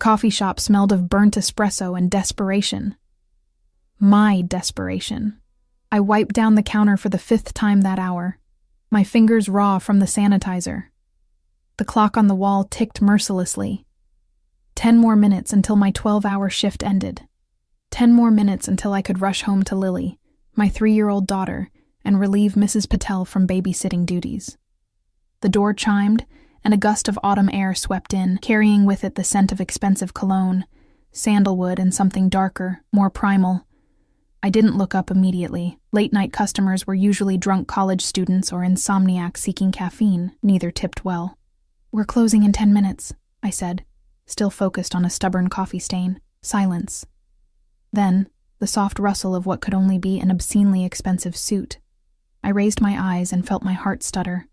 coffee shop smelled of burnt espresso and desperation. My desperation. I wiped down the counter for the 5th time that hour, my fingers raw from the sanitizer. The clock on the wall ticked mercilessly. 10 more minutes until my 12-hour shift ended. 10 more minutes until I could rush home to Lily, my 3-year-old daughter, and relieve Mrs. Patel from babysitting duties. The door chimed, and a gust of autumn air swept in, carrying with it the scent of expensive cologne, sandalwood, and something darker, more primal. I didn't look up immediately. Late-night customers were usually drunk college students or insomniacs seeking caffeine. Neither tipped well. "We're closing in 10 minutes, I said, still focused on a stubborn coffee stain. Silence. Then, the soft rustle of what could only be an obscenely expensive suit. I raised my eyes and felt my heart stutter.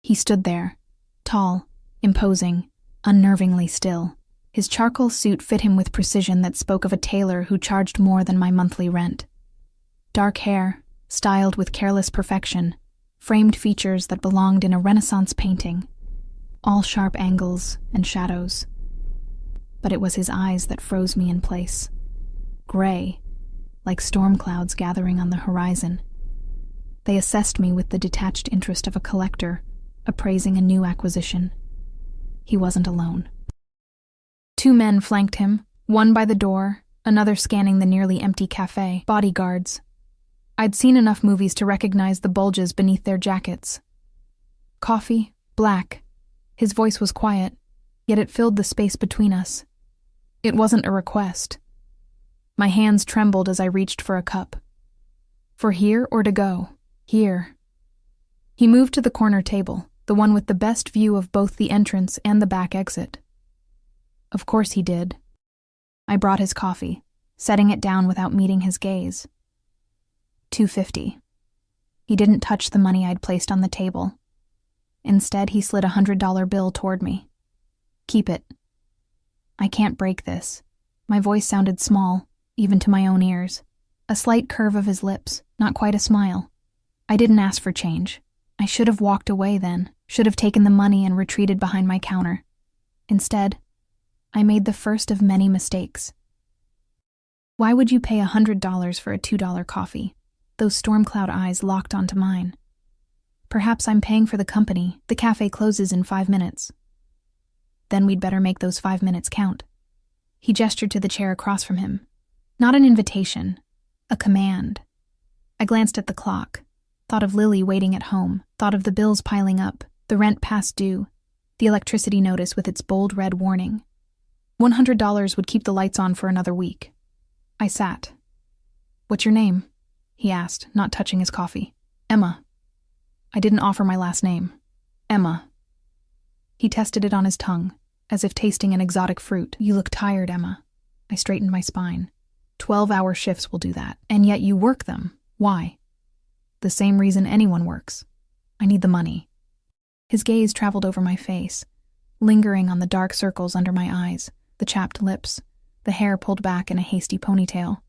He stood there, tall, imposing, unnervingly still. His charcoal suit fit him with precision that spoke of a tailor who charged more than my monthly rent. Dark hair, styled with careless perfection, framed features that belonged in a Renaissance painting, all sharp angles and shadows. But it was his eyes that froze me in place. Gray, like storm clouds gathering on the horizon. They assessed me with the detached interest of a collector, appraising a new acquisition. He wasn't alone. 2 men flanked him, one by the door, another scanning the nearly empty cafe. Bodyguards. I'd seen enough movies to recognize the bulges beneath their jackets. Coffee, black. His voice was quiet, yet it filled the space between us. It wasn't a request. My hands trembled as I reached for a cup. For here or to go? Here. He moved to the corner table, the one with the best view of both the entrance and the back exit. Of course he did. I brought his coffee, setting it down without meeting his gaze. $2.50. He didn't touch the money I'd placed on the table. Instead, he slid a $100 bill toward me. Keep it. I can't break this. My voice sounded small, even to my own ears. A slight curve of his lips, not quite a smile. I didn't ask for change. I should have walked away then, should have taken the money and retreated behind my counter. Instead, I made the first of many mistakes. Why would you pay $100 for a $2 coffee? Those storm cloud eyes locked onto mine. Perhaps I'm paying for the company. The cafe closes in 5 minutes. Then we'd better make those 5 minutes count. He gestured to the chair across from him. Not an invitation, a command. I glanced at the clock, thought of Lily waiting at home, thought of the bills piling up, the rent past due, the electricity notice with its bold red warning. $100 would keep the lights on for another week. I sat. "What's your name?" he asked, not touching his coffee. "Emma." I didn't offer my last name. "Emma." He tested it on his tongue, as if tasting an exotic fruit. "You look tired, Emma." I straightened my spine. 12-hour shifts will do that, and yet you work them. Why? The same reason anyone works. I need the money. His gaze traveled over my face, lingering on the dark circles under my eyes, the chapped lips, the hair pulled back in a hasty ponytail.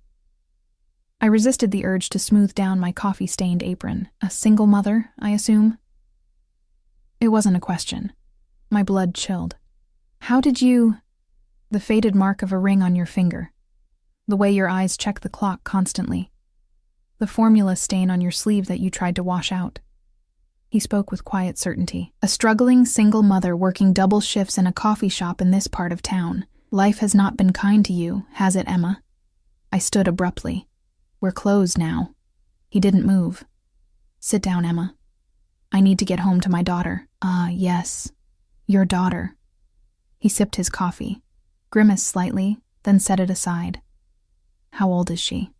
I resisted the urge to smooth down my coffee-stained apron. A single mother, I assume? It wasn't a question. My blood chilled. "How did you—" "The faded mark of a ring on your finger. The way your eyes check the clock constantly. The formula stain on your sleeve that you tried to wash out." He spoke with quiet certainty. "A struggling single mother working double shifts in a coffee shop in this part of town. Life has not been kind to you, has it, Emma?" I stood abruptly. "We're closed now." He didn't move. "Sit down, Emma. I need to get home to my daughter." "Ah, yes. Your daughter." He sipped his coffee, grimaced slightly, then set it aside. "How old is she?"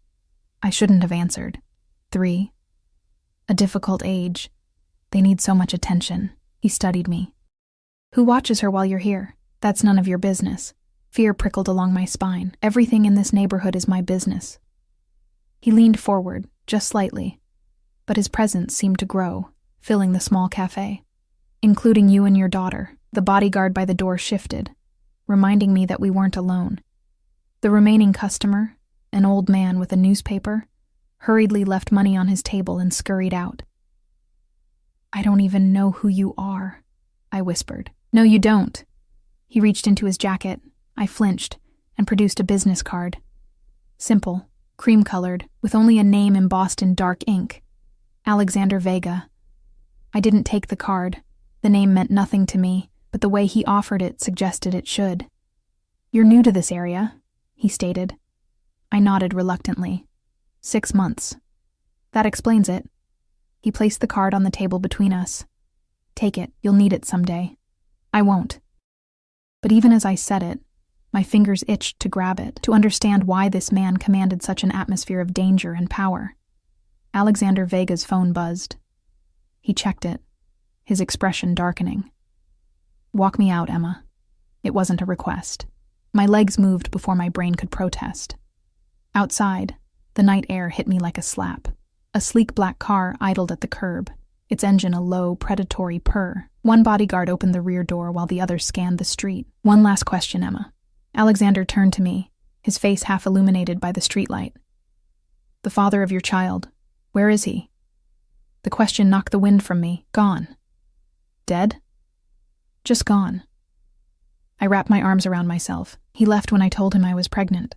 I shouldn't have answered. 3. A difficult age. They need so much attention. He studied me. "Who watches her while you're here? That's none of your business." Fear prickled along my spine. Everything in this neighborhood is my business. He leaned forward, just slightly, but his presence seemed to grow, filling the small cafe. "Including you and your daughter." The bodyguard by the door shifted, reminding me that we weren't alone. The remaining customer, an old man with a newspaper, hurriedly left money on his table and scurried out. "I don't even know who you are," I whispered. "No, you don't." He reached into his jacket, I flinched and produced a business card. Simple, cream-colored, with only a name embossed in dark ink. Alexander Vega. I didn't take the card. The name meant nothing to me, but the way he offered it suggested it should. "You're new to this area," he stated. I nodded reluctantly. 6 months. "That explains it." He placed the card on the table between us. "Take it, you'll need it someday." "I won't." But even as I said it, my fingers itched to grab it, to understand why this man commanded such an atmosphere of danger and power. Alexander Vega's phone buzzed. He checked it, his expression darkening. "Walk me out, Emma." It wasn't a request. My legs moved before my brain could protest. Outside, the night air hit me like a slap. A sleek black car idled at the curb, its engine a low, predatory purr. One bodyguard opened the rear door while the other scanned the street. "One last question, Emma." Alexander turned to me, his face half illuminated by the streetlight. "The father of your child, where is he?" The question knocked the wind from me. "Gone." "Dead?" "Just gone." I wrapped my arms around myself. He left when I told him I was pregnant.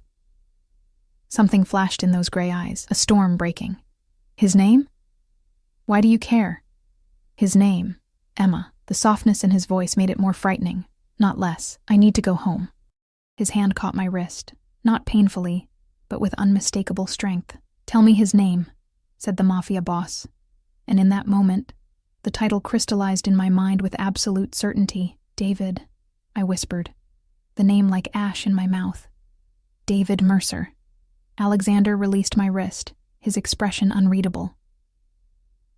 Something flashed in those gray eyes, a storm breaking. "His name?" "Why do you care?" "His name, Emma." The softness in his voice made it more frightening, not less. "I need to go home." His hand caught my wrist, not painfully, but with unmistakable strength. "Tell me his name," said the Mafia boss. And in that moment, the title crystallized in my mind with absolute certainty. "David," I whispered, the name like ash in my mouth. "David Mercer." Alexander released my wrist, his expression unreadable.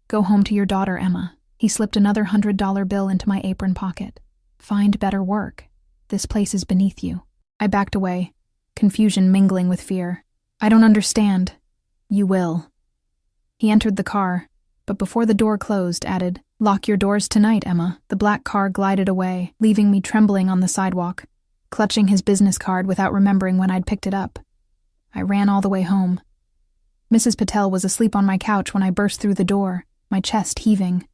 "Go home to your daughter, Emma." He slipped another $100 bill into my apron pocket. "Find better work. This place is beneath you." I backed away, confusion mingling with fear. "I don't understand." "You will." He entered the car, but before the door closed, added, "Lock your doors tonight, Emma." The black car glided away, leaving me trembling on the sidewalk, clutching his business card without remembering when I'd picked it up. I ran all the way home. Mrs. Patel was asleep on my couch when I burst through the door, my chest heaving.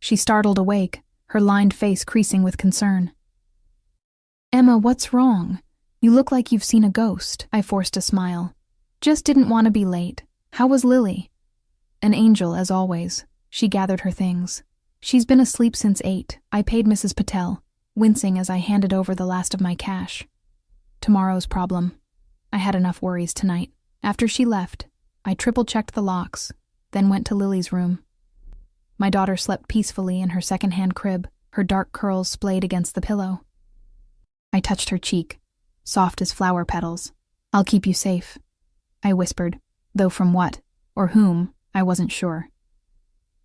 She startled awake, her lined face creasing with concern. "Emma, what's wrong? You look like you've seen a ghost." I forced a smile. "Just didn't want to be late. How was Lily?" "An angel, as always." She gathered her things. "She's been asleep since 8. I paid Mrs. Patel, wincing as I handed over the last of my cash. Tomorrow's problem. I had enough worries tonight. After she left, I triple-checked the locks, then went to Lily's room. My daughter slept peacefully in her second-hand crib, her dark curls splayed against the pillow. I touched her cheek, soft as flower petals. "I'll keep you safe," I whispered, though from what, or whom, I wasn't sure.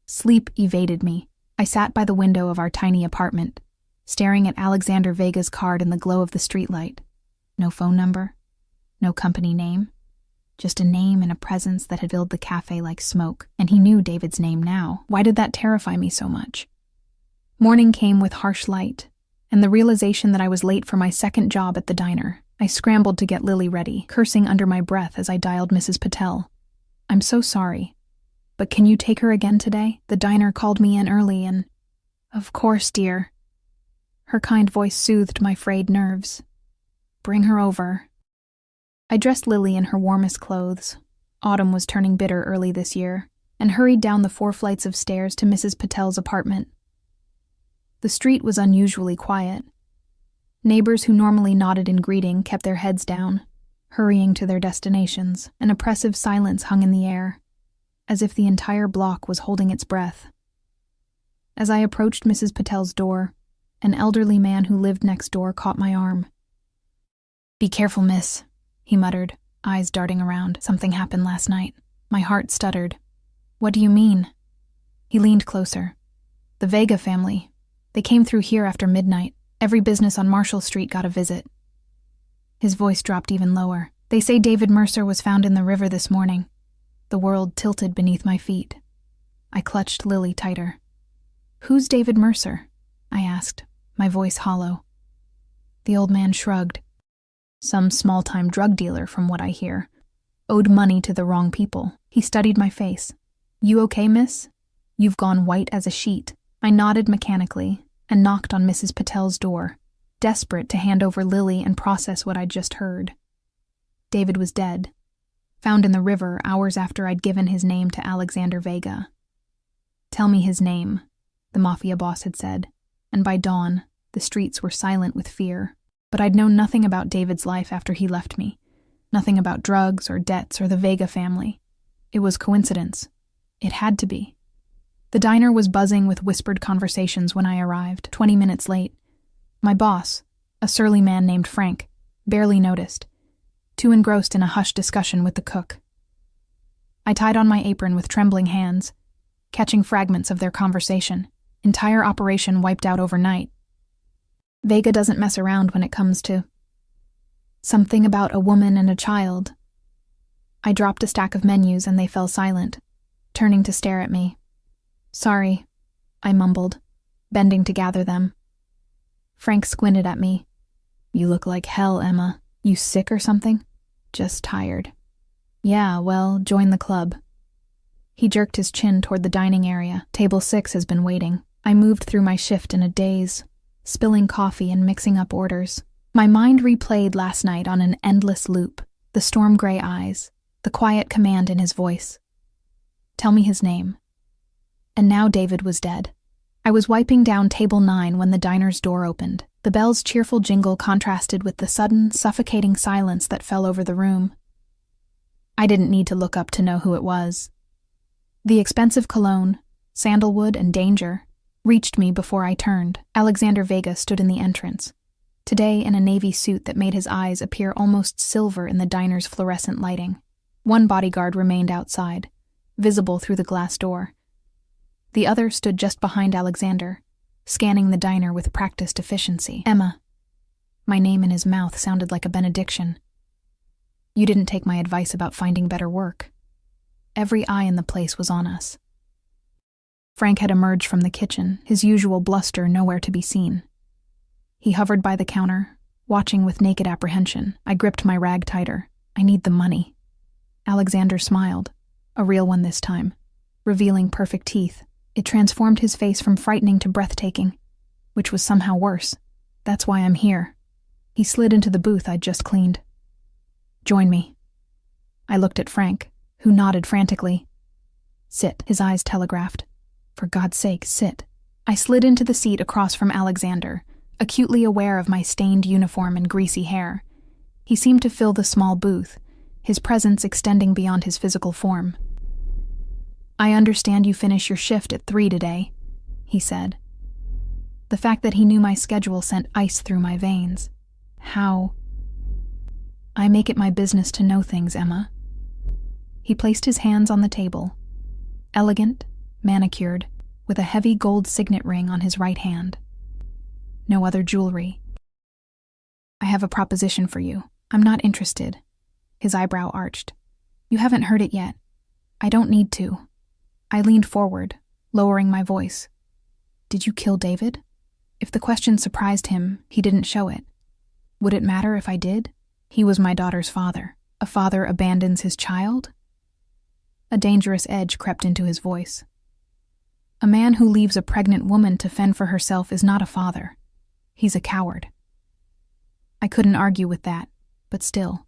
Sleep evaded me. I sat by the window of our tiny apartment, staring at Alexander Vega's card in the glow of the streetlight. No phone number, no company name, just a name and a presence that had filled the cafe like smoke, and he knew David's name now. Why did that terrify me so much? Morning came with harsh light, and the realization that I was late for my second job at the diner. I scrambled to get Lily ready, cursing under my breath as I dialed Mrs. Patel. "I'm so sorry, but can you take her again today? The diner called me in early and—" "Of course, dear." Her kind voice soothed my frayed nerves. "Bring her over." I dressed Lily in her warmest clothes. Autumn was turning bitter early this year, and hurried down the 4 flights of stairs to Mrs. Patel's apartment. The street was unusually quiet. Neighbors who normally nodded in greeting kept their heads down, hurrying to their destinations. An oppressive silence hung in the air, as if the entire block was holding its breath. As I approached Mrs. Patel's door, an elderly man who lived next door caught my arm. "Be careful, miss," he muttered, eyes darting around. "Something happened last night." My heart stuttered. "What do you mean?" He leaned closer. "The Vega family. They came through here after midnight. Every business on Marshall Street got a visit." His voice dropped even lower. "They say David Mercer was found in the river this morning." The world tilted beneath my feet. I clutched Lily tighter. "Who's David Mercer?" I asked, my voice hollow. The old man shrugged. "Some small-time drug dealer, from what I hear. Owed money to the wrong people." He studied my face. "You okay, miss? You've gone white as a sheet." I nodded mechanically and knocked on Mrs. Patel's door. desperate to hand over Lily and process what I'd just heard. David was dead, found in the river hours after I'd given his name to Alexander Vega. "Tell me his name," the Mafia boss had said, and by dawn, the streets were silent with fear. But I'd known nothing about David's life after he left me. Nothing about drugs or debts or the Vega family. It was coincidence. It had to be. The diner was buzzing with whispered conversations when I arrived, 20 minutes late. My boss, a surly man named Frank, barely noticed, too engrossed in a hushed discussion with the cook. I tied on my apron with trembling hands, catching fragments of their conversation. Entire operation wiped out overnight. Vega doesn't mess around when it comes to something about a woman and a child. I dropped a stack of menus and they fell silent, turning to stare at me. "Sorry," I mumbled, bending to gather them. Frank squinted at me. "You look like hell, Emma. You sick or something?" "Just tired." "Yeah, well, join the club." He jerked his chin toward the dining area. "Table 6 has been waiting." I moved through my shift in a daze, spilling coffee and mixing up orders. My mind replayed last night on an endless loop, the storm-gray eyes, the quiet command in his voice. "Tell me his name." And now David was dead. I was wiping down table 9 when the diner's door opened. The bell's cheerful jingle contrasted with the sudden, suffocating silence that fell over the room. I didn't need to look up to know who it was. The expensive cologne, sandalwood, and danger reached me before I turned. Alexander Vega stood in the entrance, today in a navy suit that made his eyes appear almost silver in the diner's fluorescent lighting. One bodyguard remained outside, visible through the glass door. The other stood just behind Alexander, scanning the diner with practiced efficiency. "Emma." My name in his mouth sounded like a benediction. "You didn't take my advice about finding better work." Every eye in the place was on us. Frank had emerged from the kitchen, his usual bluster nowhere to be seen. He hovered by the counter, watching with naked apprehension. I gripped my rag tighter. "I need the money." Alexander smiled, a real one this time, revealing perfect teeth. It transformed his face from frightening to breathtaking, which was somehow worse. "That's why I'm here." He slid into the booth I'd just cleaned. "Join me." I looked at Frank, who nodded frantically. "Sit," his eyes telegraphed. "For God's sake, sit." I slid into the seat across from Alexander, acutely aware of my stained uniform and greasy hair. He seemed to fill the small booth, his presence extending beyond his physical form. "I understand you finish your shift at 3 today," he said. The fact that he knew my schedule sent ice through my veins. "How?" "I make it my business to know things, Emma." He placed his hands on the table, elegant, manicured, with a heavy gold signet ring on his right hand. No other jewelry. "I have a proposition for you. I'm not interested." His eyebrow arched. "You haven't heard it yet. I don't need to." I leaned forward, lowering my voice. "Did you kill David?" If the question surprised him, he didn't show it. Would it matter if I did? He was my daughter's father. A father abandons his child? A dangerous edge crept into his voice. A man who leaves a pregnant woman to fend for herself is not a father. He's a coward. I couldn't argue with that, but still.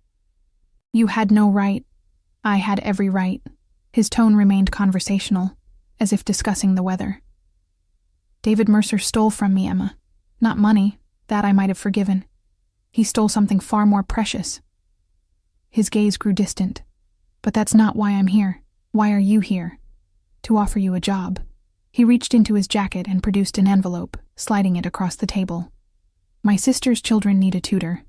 "You had no right." "I had every right." His tone remained conversational, as if discussing the weather. "David Mercer stole from me, Emma. Not money, that I might have forgiven. He stole something far more precious." His gaze grew distant. "But that's not why I'm here. Why are you here?" "To offer you a job." He reached into his jacket and produced an envelope, sliding it across the table. "My sister's children need a tutor.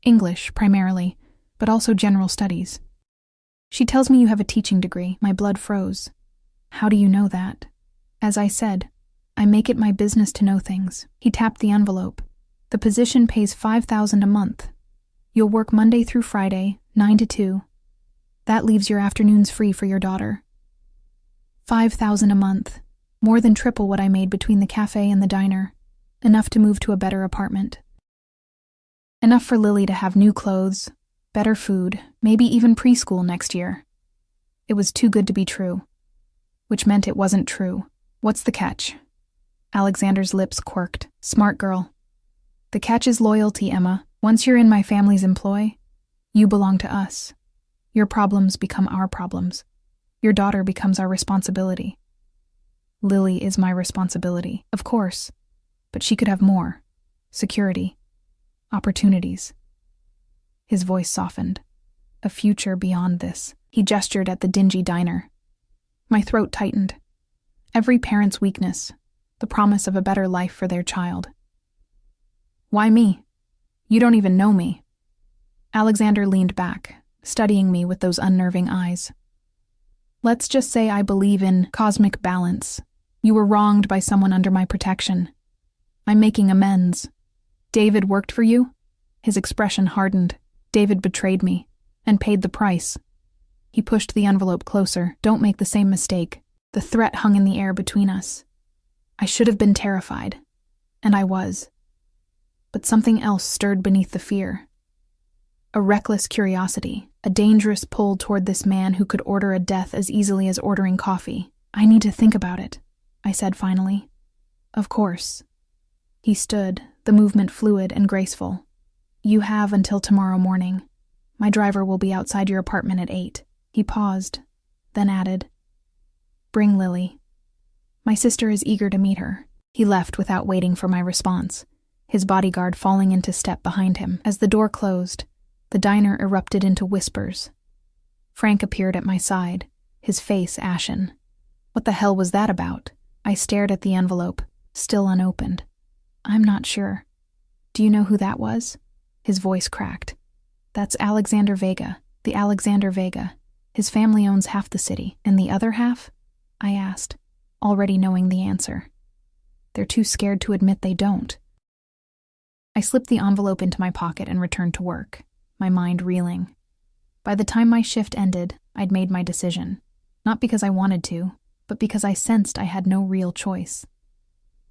English, primarily, but also general studies. She tells me you have a teaching degree." My blood froze. "How do you know that?" "As I said, I make it my business to know things." He tapped the envelope. "The position pays $5,000 a month. You'll work Monday through Friday, 9 to 2. That leaves your afternoons free for your daughter." $5,000 a month. More than triple what I made between the cafe and the diner. Enough to move to a better apartment. Enough for Lily to have new clothes, better food, maybe even preschool next year. It was too good to be true. Which meant it wasn't true. "What's the catch?" Alexander's lips quirked. "Smart girl." The catch is loyalty, Emma. Once you're in my family's employ, you belong to us. Your problems become our problems. Your daughter becomes our responsibility. Lily is my responsibility, of course, but she could have more. Security. Opportunities. His voice softened. A future beyond this. He gestured at the dingy diner. My throat tightened. Every parent's weakness, the promise of a better life for their child. Why me? You don't even know me. Alexander leaned back, studying me with those unnerving eyes. Let's just say I believe in cosmic balance. You were wronged by someone under my protection. I'm making amends. David worked for you? His expression hardened. David betrayed me, and paid the price. He pushed the envelope closer. Don't make the same mistake. The threat hung in the air between us. I should have been terrified, and I was. But something else stirred beneath the fear. A reckless curiosity, a dangerous pull toward this man who could order a death as easily as ordering coffee. I need to think about it, I said finally. Of course. He stood, the movement fluid and graceful. You have until tomorrow morning. My driver will be outside your apartment at 8. He paused, then added, Bring Lily. My sister is eager to meet her. He left without waiting for my response, his bodyguard falling into step behind him. As the door closed, the diner erupted into whispers. Frank appeared at my side, his face ashen. What the hell was that about? I stared at the envelope, still unopened. I'm not sure. Do you know who that was? His voice cracked. That's Alexander Vega, the Alexander Vega. His family owns half the city, and the other half? I asked, already knowing the answer. They're too scared to admit they don't. I slipped the envelope into my pocket and returned to work, my mind reeling. By the time my shift ended, I'd made my decision. Not because I wanted to, but because I sensed I had no real choice.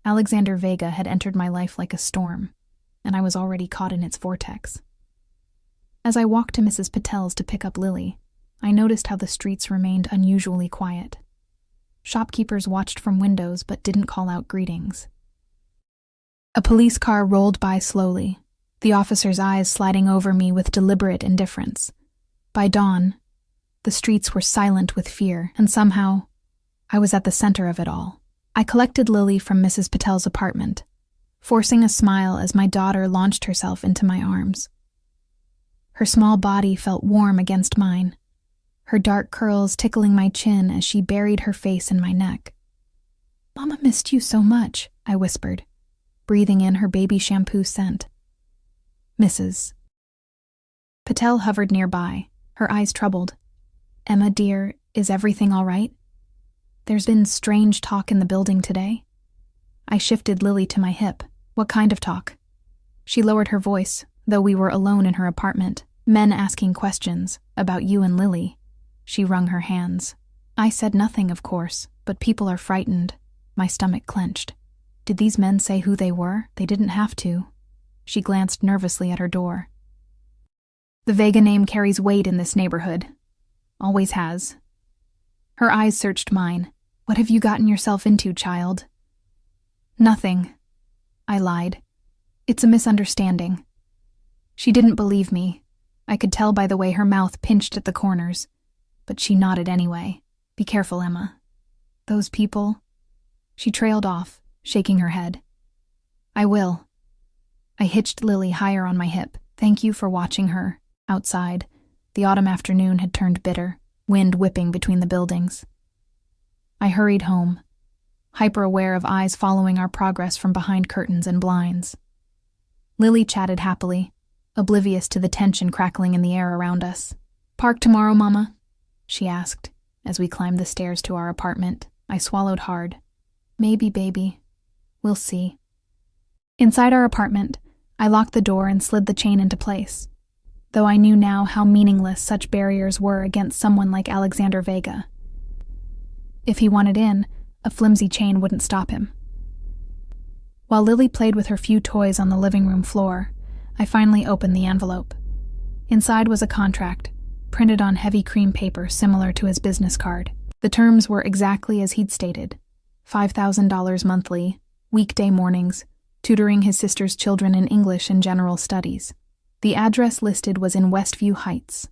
Alexander Vega had entered my life like a storm, and I was already caught in its vortex. As I walked to Mrs. Patel's to pick up Lily, I noticed how the streets remained unusually quiet. Shopkeepers watched from windows but didn't call out greetings. A police car rolled by slowly, the officer's eyes sliding over me with deliberate indifference. By dawn, the streets were silent with fear, and somehow, I was at the center of it all. I collected Lily from Mrs. Patel's apartment, forcing a smile as my daughter launched herself into my arms. Her small body felt warm against mine, her dark curls tickling my chin as she buried her face in my neck. "Mama missed you so much," I whispered, breathing in her baby shampoo scent. Mrs. Patel hovered nearby, her eyes troubled. "Emma, dear, is everything all right? There's been strange talk in the building today." I shifted Lily to my hip. "What kind of talk?" She lowered her voice, though we were alone in her apartment. "Men asking questions about you and Lily." She wrung her hands. I said nothing, of course, but people are frightened. My stomach clenched. Did these men say who they were? They didn't have to. She glanced nervously at her door. "The Vega name carries weight in this neighborhood. Always has." Her eyes searched mine. "What have you gotten yourself into, child?" "Nothing," I lied. "It's a misunderstanding." She didn't believe me. I could tell by the way her mouth pinched at the corners. But she nodded anyway. "Be careful, Emma. Those people..." She trailed off, shaking her head. "I will." I hitched Lily higher on my hip. "Thank you for watching her." Outside, the autumn afternoon had turned bitter, wind whipping between the buildings. I hurried home, hyper-aware of eyes following our progress from behind curtains and blinds. Lily chatted happily, oblivious to the tension crackling in the air around us. "Park tomorrow, Mama?" she asked, as we climbed the stairs to our apartment. I swallowed hard. "Maybe, baby. We'll see." Inside our apartment, I locked the door and slid the chain into place, though I knew now how meaningless such barriers were against someone like Alexander Vega. If he wanted in, a flimsy chain wouldn't stop him. While Lily played with her few toys on the living room floor, I finally opened the envelope. Inside was a contract, printed on heavy cream paper similar to his business card. The terms were exactly as he'd stated: $5,000 monthly, weekday mornings, tutoring his sister's children in English and general studies. The address listed was in Westview Heights,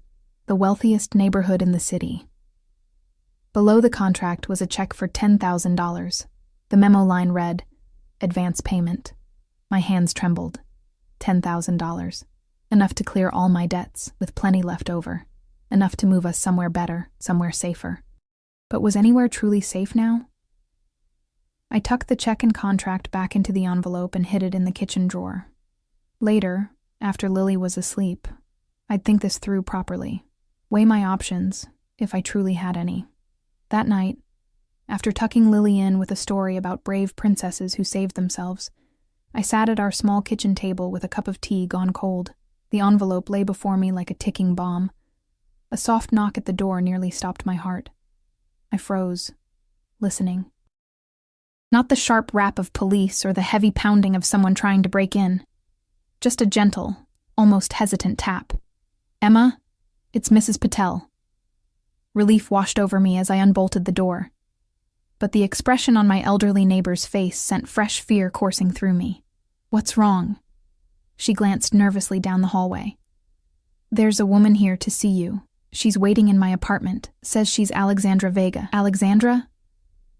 the wealthiest neighborhood in the city. Below the contract was a check for $10,000. The memo line read, "Advance payment." My hands trembled. $10,000. Enough to clear all my debts, with plenty left over. Enough to move us somewhere better, somewhere safer. But was anywhere truly safe now? I tucked the check and contract back into the envelope and hid it in the kitchen drawer. Later, after Lily was asleep, I'd think this through properly. Weigh my options, if I truly had any. That night, after tucking Lily in with a story about brave princesses who saved themselves, I sat at our small kitchen table with a cup of tea gone cold. The envelope lay before me like a ticking bomb. A soft knock at the door nearly stopped my heart. I froze, listening. Not the sharp rap of police or the heavy pounding of someone trying to break in. Just a gentle, almost hesitant tap. "Emma, it's Mrs. Patel." Relief washed over me as I unbolted the door. But the expression on my elderly neighbor's face sent fresh fear coursing through me. "What's wrong?" She glanced nervously down the hallway. "There's a woman here to see you. She's waiting in my apartment. Says she's Alexandra Vega." "Alexandra?"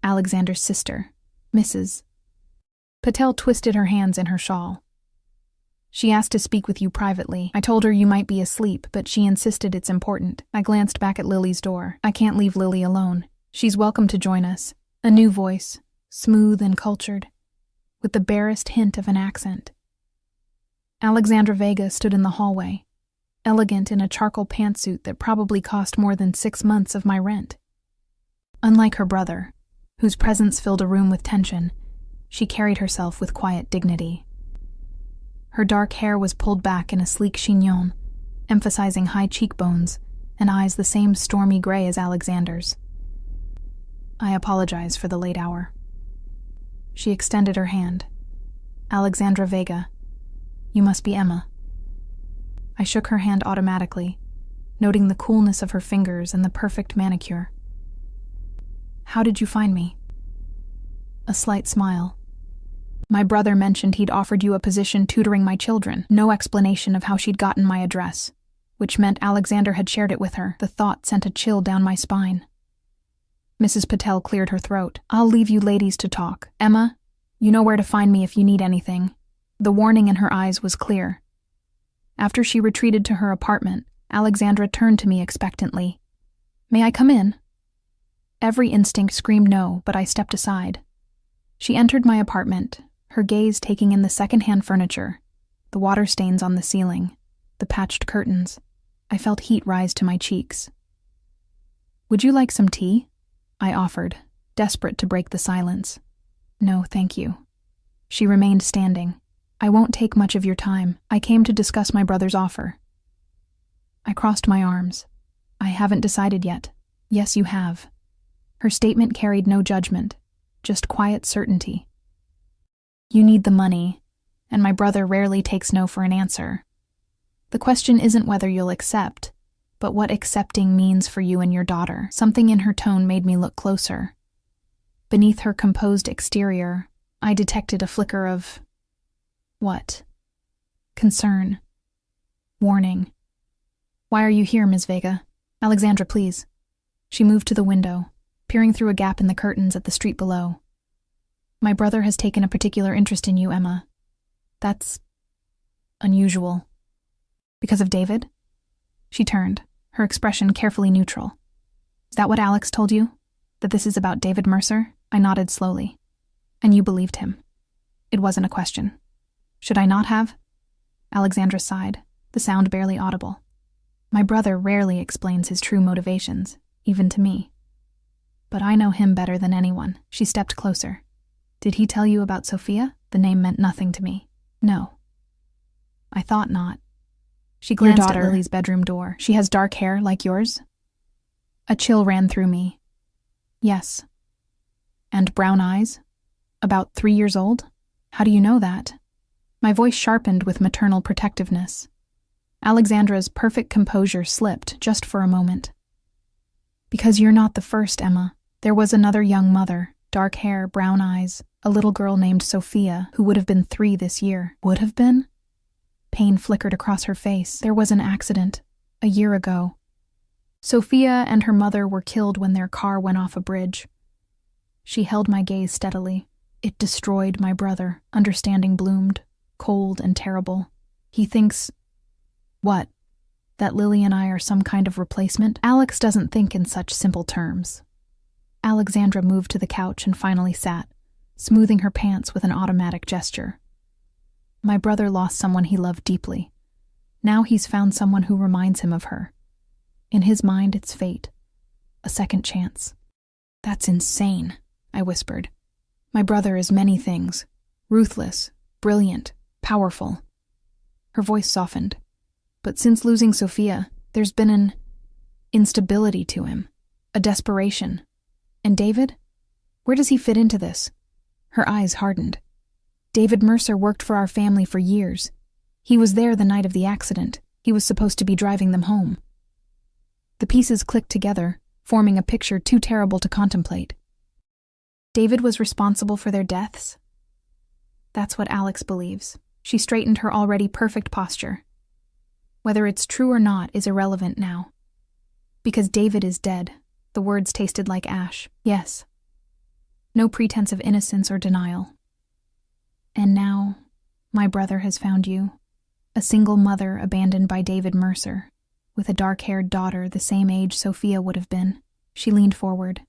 "Alexander's sister, Mrs." Patel twisted her hands in her shawl. "She asked to speak with you privately. I told her you might be asleep, but she insisted it's important." I glanced back at Lily's door. "I can't leave Lily alone. She's welcome to join us." A new voice, smooth and cultured, with the barest hint of an accent. Alexandra Vega stood in the hallway, elegant in a charcoal pantsuit that probably cost more than 6 months of my rent. Unlike her brother, whose presence filled a room with tension, she carried herself with quiet dignity. Her dark hair was pulled back in a sleek chignon, emphasizing high cheekbones and eyes the same stormy gray as Alexander's. "I apologize for the late hour." She extended her hand. "Alexandra Vega, you must be Emma." I shook her hand automatically, noting the coolness of her fingers and the perfect manicure. "How did you find me?" A slight smile. "My brother mentioned he'd offered you a position tutoring my children." No explanation of how she'd gotten my address, which meant Alexander had shared it with her. The thought sent a chill down my spine. Mrs. Patel cleared her throat. "I'll leave you ladies to talk. Emma, you know where to find me if you need anything." The warning in her eyes was clear. After she retreated to her apartment, Alexandra turned to me expectantly. "May I come in?" Every instinct screamed no, but I stepped aside. She entered my apartment, her gaze taking in the second-hand furniture, the water stains on the ceiling, the patched curtains. I felt heat rise to my cheeks. "Would you like some tea?" I offered, desperate to break the silence. "No, thank you." She remained standing. "I won't take much of your time. I came to discuss my brother's offer." I crossed my arms. "I haven't decided yet." "Yes, you have." Her statement carried no judgment, just quiet certainty. "You need the money, and my brother rarely takes no for an answer. The question isn't whether you'll accept, but what accepting means for you and your daughter." Something in her tone made me look closer. Beneath her composed exterior, I detected a flicker of... what? Concern. Warning. "Why are you here, Ms. Vega?" "Alexandra, please." She moved to the window, peering through a gap in the curtains at the street below. "My brother has taken a particular interest in you, Emma. That's... unusual." "Because of David?" She turned, her expression carefully neutral. "Is that what Alex told you? That this is about David Mercer?" I nodded slowly. "And you believed him?" It wasn't a question. "Should I not have?" Alexandra sighed, the sound barely audible. "My brother rarely explains his true motivations, even to me. But I know him better than anyone." She stepped closer. "Did he tell you about Sophia?" The name meant nothing to me. "No." "I thought not." She glanced at Lily's bedroom door. "She has dark hair like yours?" A chill ran through me. "Yes." "And brown eyes? About 3 years old? How do you know that?" My voice sharpened with maternal protectiveness. Alexandra's perfect composure slipped just for a moment. "Because you're not the first, Emma. There was another young mother, dark hair, brown eyes, a little girl named Sophia, who would have been 3 this year. Would have been? Pain flickered across her face. There was an accident, a year ago. Sophia and her mother were killed when their car went off a bridge. She held my gaze steadily. It destroyed my brother. Understanding bloomed, cold and terrible. He thinks... What? That Lily and I are some kind of replacement? Alex doesn't think in such simple terms. Alexandra moved to the couch and finally sat, smoothing her pants with an automatic gesture. My brother lost someone he loved deeply. Now he's found someone who reminds him of her. In his mind, it's fate. A second chance. That's insane, I whispered. My brother is many things. Ruthless, brilliant, powerful. Her voice softened. But since losing Sophia, there's been an instability to him, a desperation. And David? Where does he fit into this? Her eyes hardened. David Mercer worked for our family for years. He was there the night of the accident. He was supposed to be driving them home. The pieces clicked together, forming a picture too terrible to contemplate. David was responsible for their deaths? That's what Alex believes. She straightened her already perfect posture. Whether it's true or not is irrelevant now. Because David is dead. The words tasted like ash. Yes. No pretense of innocence or denial. And now, my brother has found you. A single mother abandoned by David Mercer, with a dark-haired daughter the same age Sophia would have been. She leaned forward.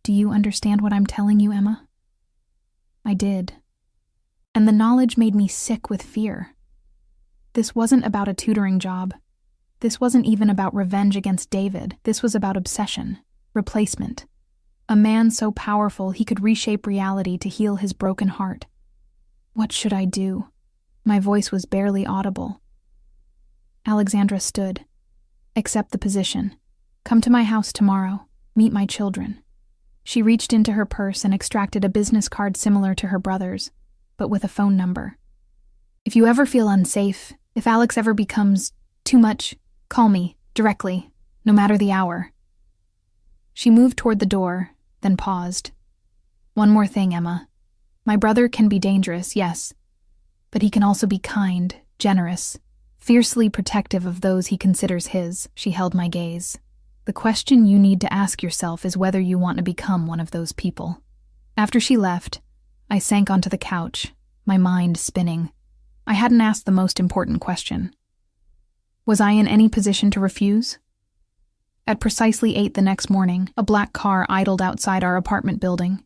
Do you understand what I'm telling you, Emma? I did. And the knowledge made me sick with fear. This wasn't about a tutoring job. This wasn't even about revenge against David. This was about obsession, replacement. A man so powerful he could reshape reality to heal his broken heart. What should I do? My voice was barely audible. Alexandra stood. Accept the position. Come to my house tomorrow. Meet my children. She reached into her purse and extracted a business card similar to her brother's, but with a phone number. If you ever feel unsafe, if Alex ever becomes too much, call me, directly, no matter the hour. She moved toward the door, then paused. One more thing, Emma. My brother can be dangerous, yes, but he can also be kind, generous, fiercely protective of those he considers his. She held my gaze. The question you need to ask yourself is whether you want to become one of those people. After she left, I sank onto the couch, my mind spinning. I hadn't asked the most important question. Was I in any position to refuse? At precisely 8 the next morning, a black car idled outside our apartment building,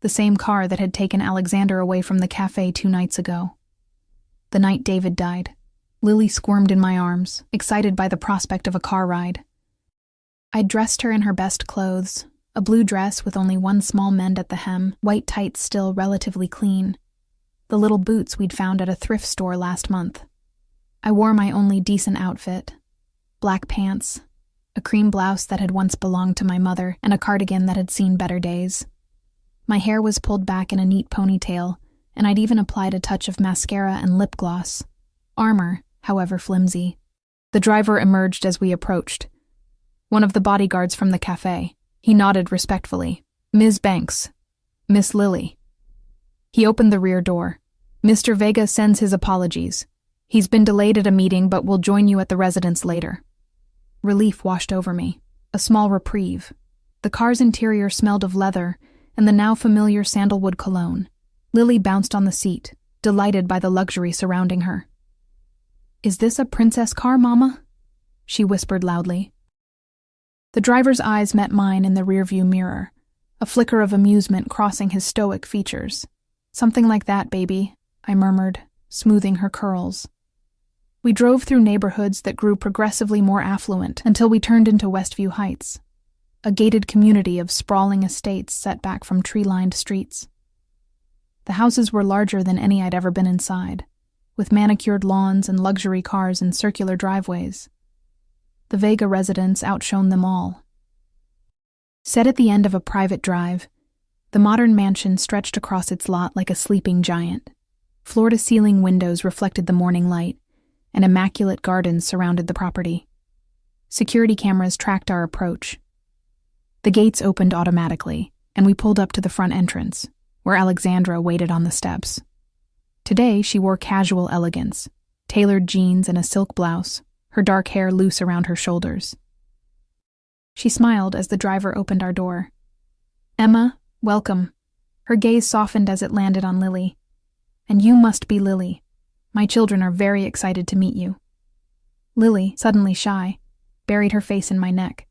the same car that had taken Alexander away from the cafe 2 nights ago. The night David died, Lily squirmed in my arms, excited by the prospect of a car ride. I'd dressed her in her best clothes, a blue dress with only one small mend at the hem, white tights still relatively clean, the little boots we'd found at a thrift store last month. I wore my only decent outfit, black pants, a cream blouse that had once belonged to my mother, and a cardigan that had seen better days. My hair was pulled back in a neat ponytail, and I'd even applied a touch of mascara and lip gloss. Armor, however flimsy. The driver emerged as we approached. One of the bodyguards from the cafe. He nodded respectfully. Ms. Banks. Miss Lily. He opened the rear door. Mr. Vega sends his apologies. He's been delayed at a meeting, but will join you at the residence later. Relief washed over me. A small reprieve. The car's interior smelled of leather and the now familiar sandalwood cologne. Lily bounced on the seat, delighted by the luxury surrounding her. Is this a princess car, Mama? She whispered loudly. The driver's eyes met mine in the rearview mirror, a flicker of amusement crossing his stoic features. Something like that, baby, I murmured, smoothing her curls. We drove through neighborhoods that grew progressively more affluent until we turned into Westview Heights, a gated community of sprawling estates set back from tree-lined streets. The houses were larger than any I'd ever been inside, with manicured lawns and luxury cars in circular driveways. The Vega residence outshone them all. Set at the end of a private drive, the modern mansion stretched across its lot like a sleeping giant. Floor-to-ceiling windows reflected the morning light, and immaculate gardens surrounded the property. Security cameras tracked our approach. The gates opened automatically, and we pulled up to the front entrance, where Alexandra waited on the steps. Today, she wore casual elegance, tailored jeans and a silk blouse, her dark hair loose around her shoulders. She smiled as the driver opened our door. "Emma, welcome." Her gaze softened as it landed on Lily. "And you must be Lily. My children are very excited to meet you." Lily, suddenly shy, buried her face in my neck.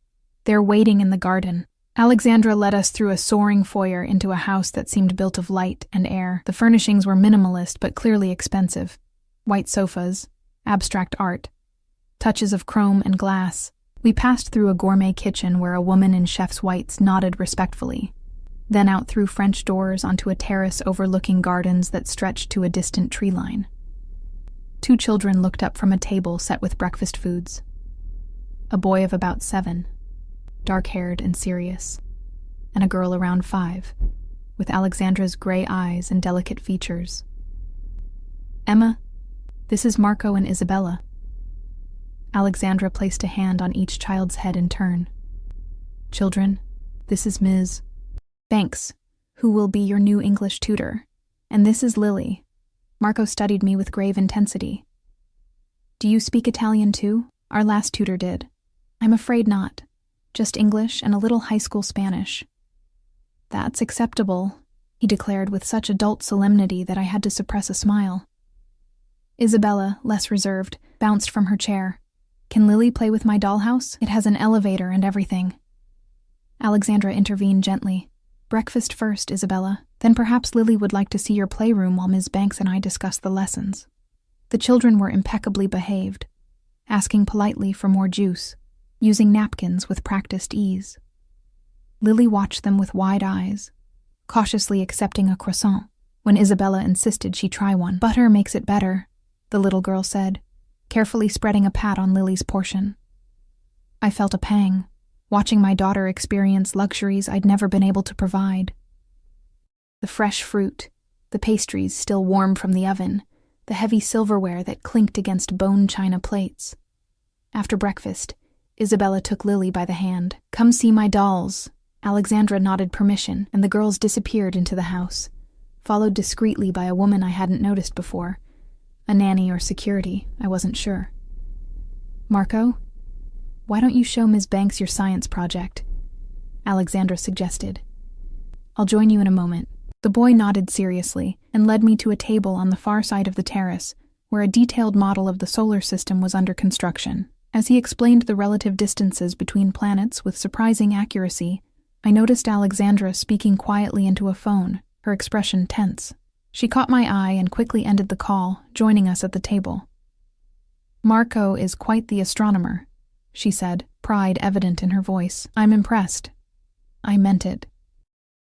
"They're waiting in the garden." Alexandra led us through a soaring foyer into a house that seemed built of light and air. The furnishings were minimalist but clearly expensive. White sofas, abstract art, touches of chrome and glass. We passed through a gourmet kitchen where a woman in chef's whites nodded respectfully, then out through French doors onto a terrace overlooking gardens that stretched to a distant tree line. 2 children looked up from a table set with breakfast foods. A boy of about 7, dark-haired and serious, and a girl around 5, with Alexandra's gray eyes and delicate features. "Emma, this is Marco and Isabella." Alexandra placed a hand on each child's head in turn. "Children, this is Ms. Banks, who will be your new English tutor, and this is Lily." Marco studied me with grave intensity. "Do you speak Italian too? Our last tutor did." "I'm afraid not. Just English and a little high school Spanish." "That's acceptable," he declared with such adult solemnity that I had to suppress a smile. Isabella, less reserved, bounced from her chair. "Can Lily play with my dollhouse? It has an elevator and everything." Alexandra intervened gently. "Breakfast first, Isabella. Then perhaps Lily would like to see your playroom while Ms. Banks and I discuss the lessons." The children were impeccably behaved, asking politely for more juice, using napkins with practiced ease. Lily watched them with wide eyes, cautiously accepting a croissant when Isabella insisted she try one. "Butter makes it better," the little girl said, carefully spreading a pat on Lily's portion. I felt a pang, watching my daughter experience luxuries I'd never been able to provide. The fresh fruit, the pastries still warm from the oven, the heavy silverware that clinked against bone china plates. After breakfast, Isabella took Lily by the hand. "Come see my dolls." Alexandra nodded permission, and the girls disappeared into the house, followed discreetly by a woman I hadn't noticed before. A nanny or security, I wasn't sure. "Marco, why don't you show Ms. Banks your science project?" Alexandra suggested. "I'll join you in a moment." The boy nodded seriously and led me to a table on the far side of the terrace, where a detailed model of the solar system was under construction. As he explained the relative distances between planets with surprising accuracy, I noticed Alexandra speaking quietly into a phone, her expression tense. She caught my eye and quickly ended the call, joining us at the table. "Marco is quite the astronomer," she said, pride evident in her voice. "I'm impressed." I meant it.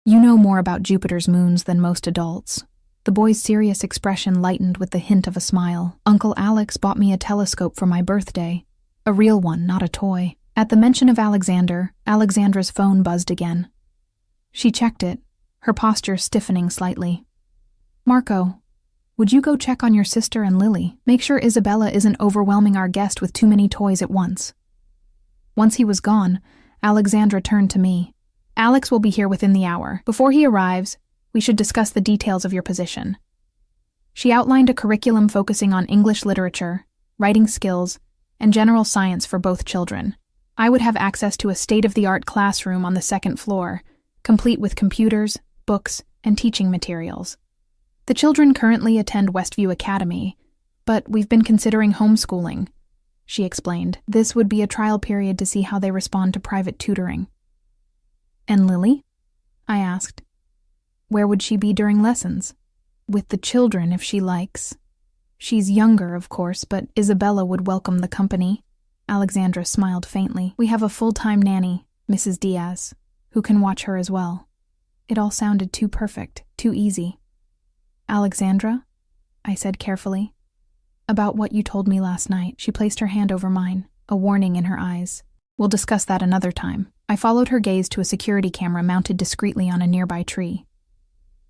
"You know more about Jupiter's moons than most adults." The boy's serious expression lightened with the hint of a smile. "Uncle Alex bought me a telescope for my birthday. A real one, not a toy." At the mention of Alexandra's phone buzzed again. She checked it, her posture stiffening slightly. "Marco, would you go check on your sister and Lily? Make sure Isabella isn't overwhelming our guest with too many toys at once." Once he was gone, Alexandra turned to me. "Alex will be here within the hour. Before he arrives, we should discuss the details of your position." She outlined a curriculum focusing on English literature, writing skills, and general science for both children. I would have access to a state-of-the-art classroom on the 2nd floor, complete with computers, books, and teaching materials. The children currently attend Westview Academy, but we've been considering homeschooling, she explained. This would be a trial period to see how they respond to private tutoring. "And Lily?" I asked. "Where would she be during lessons?" "With the children if she likes. She's younger, of course, but Isabella would welcome the company." Alexandra smiled faintly. "We have a full-time nanny, Mrs. Diaz, who can watch her as well." It all sounded too perfect, too easy. "Alexandra?" I said carefully. "About what you told me last night." She placed her hand over mine, a warning in her eyes. "We'll discuss that another time." I followed her gaze to a security camera mounted discreetly on a nearby tree.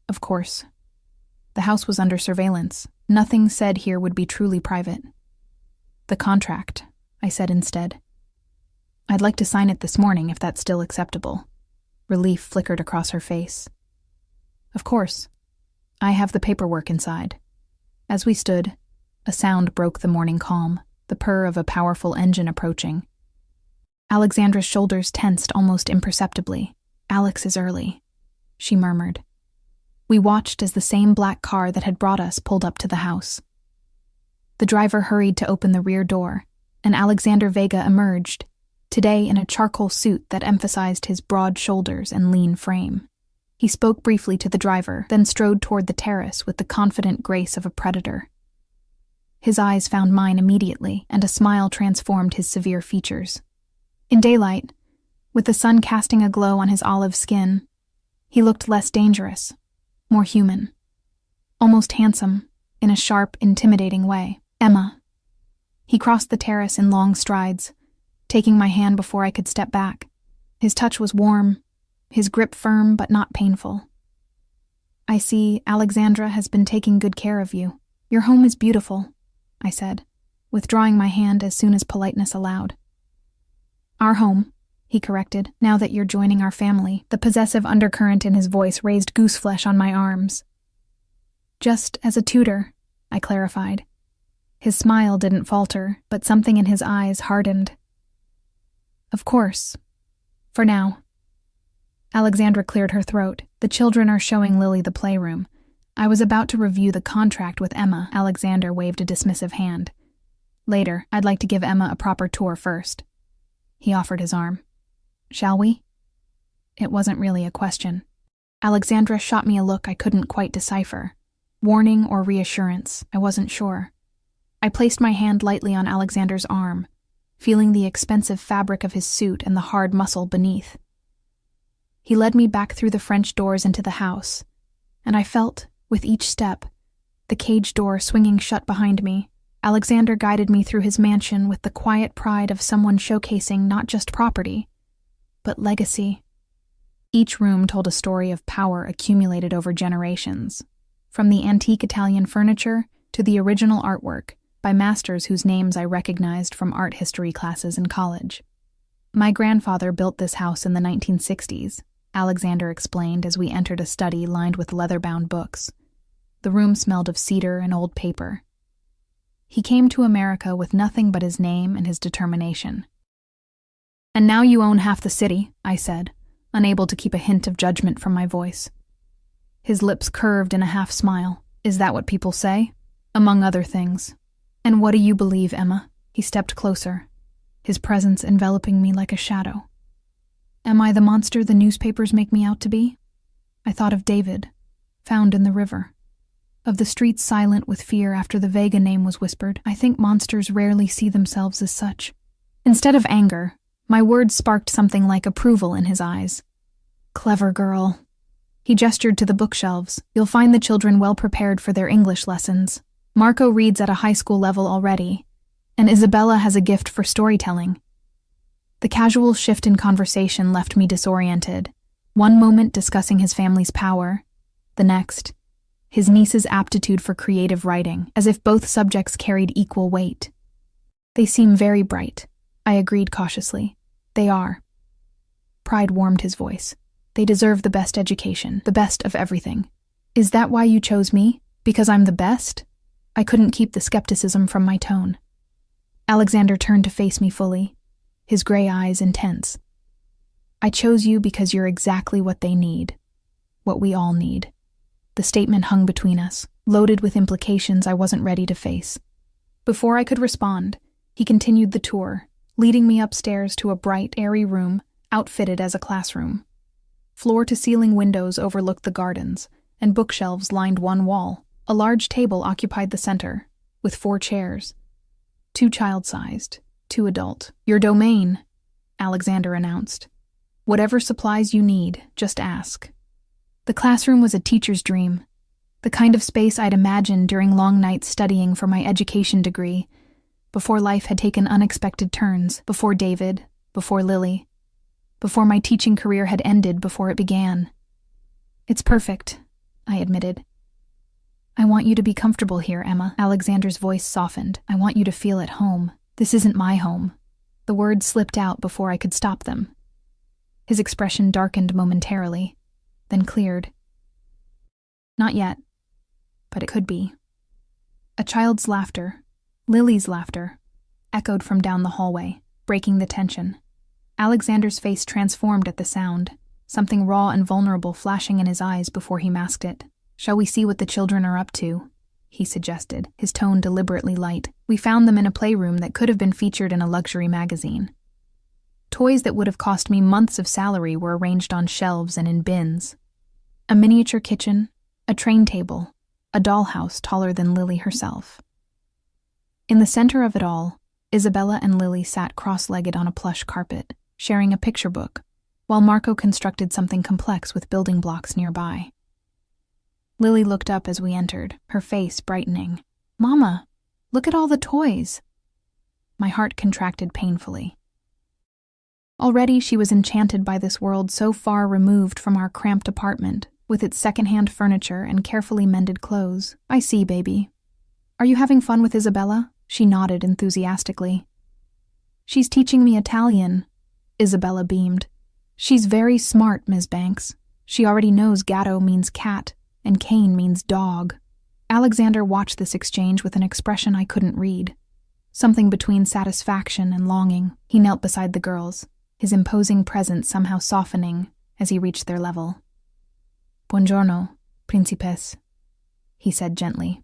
Of course. The house was under surveillance. Nothing said here would be truly private. "The contract," I said instead. "I'd like to sign it this morning if that's still acceptable." Relief flickered across her face. Of course. I have the paperwork inside. As we stood, a sound broke the morning calm, the purr of a powerful engine approaching. Alexandra's shoulders tensed almost imperceptibly. "Alex is early," she murmured. We watched as the same black car that had brought us pulled up to the house. The driver hurried to open the rear door, and Alexander Vega emerged, today in a charcoal suit that emphasized his broad shoulders and lean frame. He spoke briefly to the driver, then strode toward the terrace with the confident grace of a predator. His eyes found mine immediately, and a smile transformed his severe features. In daylight, with the sun casting a glow on his olive skin, he looked less dangerous, more human. Almost handsome, in a sharp, intimidating way. "Emma." He crossed the terrace in long strides, taking my hand before I could step back. His touch was warm, his grip firm but not painful. "I see Alexandra has been taking good care of you. Your home is beautiful," I said, withdrawing my hand as soon as politeness allowed. "Our home," he corrected, "now that you're joining our family." The possessive undercurrent in his voice raised gooseflesh on my arms. "Just as a tutor," I clarified. His smile didn't falter, but something in his eyes hardened. "Of course. For now." Alexandra cleared her throat. "The children are showing Lily the playroom. I was about to review the contract with Emma." Alexander waved a dismissive hand. "Later, I'd like to give Emma a proper tour first." He offered his arm. "Shall we?" It wasn't really a question. Alexandra shot me a look I couldn't quite decipher. Warning or reassurance, I wasn't sure. I placed my hand lightly on Alexander's arm, feeling the expensive fabric of his suit and the hard muscle beneath. He led me back through the French doors into the house, and I felt, with each step, the cage door swinging shut behind me. Alexander guided me through his mansion with the quiet pride of someone showcasing not just property, but legacy. Each room told a story of power accumulated over generations, from the antique Italian furniture to the original artwork by masters whose names I recognized from art history classes in college. "My grandfather built this house in the 1960s, Alexander explained as we entered a study lined with leather-bound books. The room smelled of cedar and old paper. He came to America with nothing but his name and his determination. "And now you own half the city," I said, unable to keep a hint of judgment from my voice. His lips curved in a half-smile. "Is that what people say?" "Among other things." "And what do you believe, Emma?" He stepped closer, his presence enveloping me like a shadow. "Am I the monster the newspapers make me out to be?" I thought of David, found in the river. Of the streets silent with fear after the Vega name was whispered. I think monsters rarely see themselves as such. Instead of anger, my words sparked something like approval in his eyes. "Clever girl." He gestured to the bookshelves. "You'll find the children well prepared for their English lessons. Marco reads at a high school level already, and Isabella has a gift for storytelling." The casual shift in conversation left me disoriented. One moment discussing his family's power, the next, his niece's aptitude for creative writing, as if both subjects carried equal weight. "They seem very bright," I agreed cautiously. "They are." Pride warmed his voice. "They deserve the best education, the best of everything." "Is that why you chose me? Because I'm the best?" I couldn't keep the skepticism from my tone. Alexander turned to face me fully, his gray eyes intense. "I chose you because you're exactly what they need, what we all need." The statement hung between us, loaded with implications I wasn't ready to face. Before I could respond, he continued the tour, leading me upstairs to a bright, airy room outfitted as a classroom. Floor-to-ceiling windows overlooked the gardens, and bookshelves lined one wall. A large table occupied the center, with 4 chairs. 2 child-sized, 2 adult. "Your domain," Alexander announced. "Whatever supplies you need, just ask." The classroom was a teacher's dream, the kind of space I'd imagined during long nights studying for my education degree, before life had taken unexpected turns, before David, before Lily, before my teaching career had ended before it began. "It's perfect," I admitted. "I want you to be comfortable here, Emma." Alexander's voice softened. "I want you to feel at home. This isn't my home." The words slipped out before I could stop them. His expression darkened momentarily, then cleared. Not yet, but it could be. A child's laughter, Lily's laughter, echoed from down the hallway, breaking the tension. Alexander's face transformed at the sound, something raw and vulnerable flashing in his eyes before he masked it. "Shall we see what the children are up to?" he suggested, his tone deliberately light. We found them in a playroom that could have been featured in a luxury magazine. Toys that would have cost me months of salary were arranged on shelves and in bins. A miniature kitchen, a train table, a dollhouse taller than Lily herself. In the center of it all, Isabella and Lily sat cross-legged on a plush carpet, sharing a picture book, while Marco constructed something complex with building blocks nearby. Lily looked up as we entered, her face brightening. "Mama, look at all the toys." My heart contracted painfully. Already she was enchanted by this world so far removed from our cramped apartment, with its second-hand furniture and carefully mended clothes. "I see, baby. Are you having fun with Isabella?" She nodded enthusiastically. "She's teaching me Italian," Isabella beamed. "She's very smart, Ms. Banks. She already knows gatto means cat, and cane means dog." Alexander watched this exchange with an expression I couldn't read. Something between satisfaction and longing. He knelt beside the girls, his imposing presence somehow softening as he reached their level. "Buongiorno, principes," he said gently.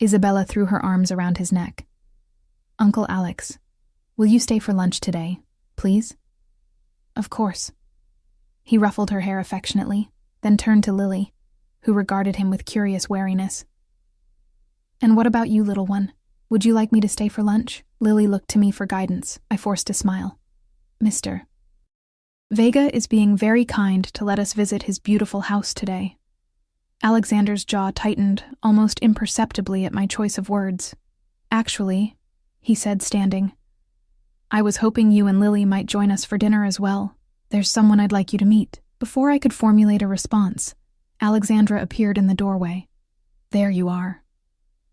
Isabella threw her arms around his neck. "Uncle Alex, will you stay for lunch today, please?" "Of course." He ruffled her hair affectionately, then turned to Lily, who regarded him with curious wariness. "And what about you, little one? Would you like me to stay for lunch?" Lily looked to me for guidance. I forced a smile. "Mr. Vega is being very kind to let us visit his beautiful house today." Alexander's jaw tightened, almost imperceptibly at my choice of words. "Actually," he said, standing, "I was hoping you and Lily might join us for dinner as well. There's someone I'd like you to meet." Before I could formulate a response, Alexandra appeared in the doorway. "There you are.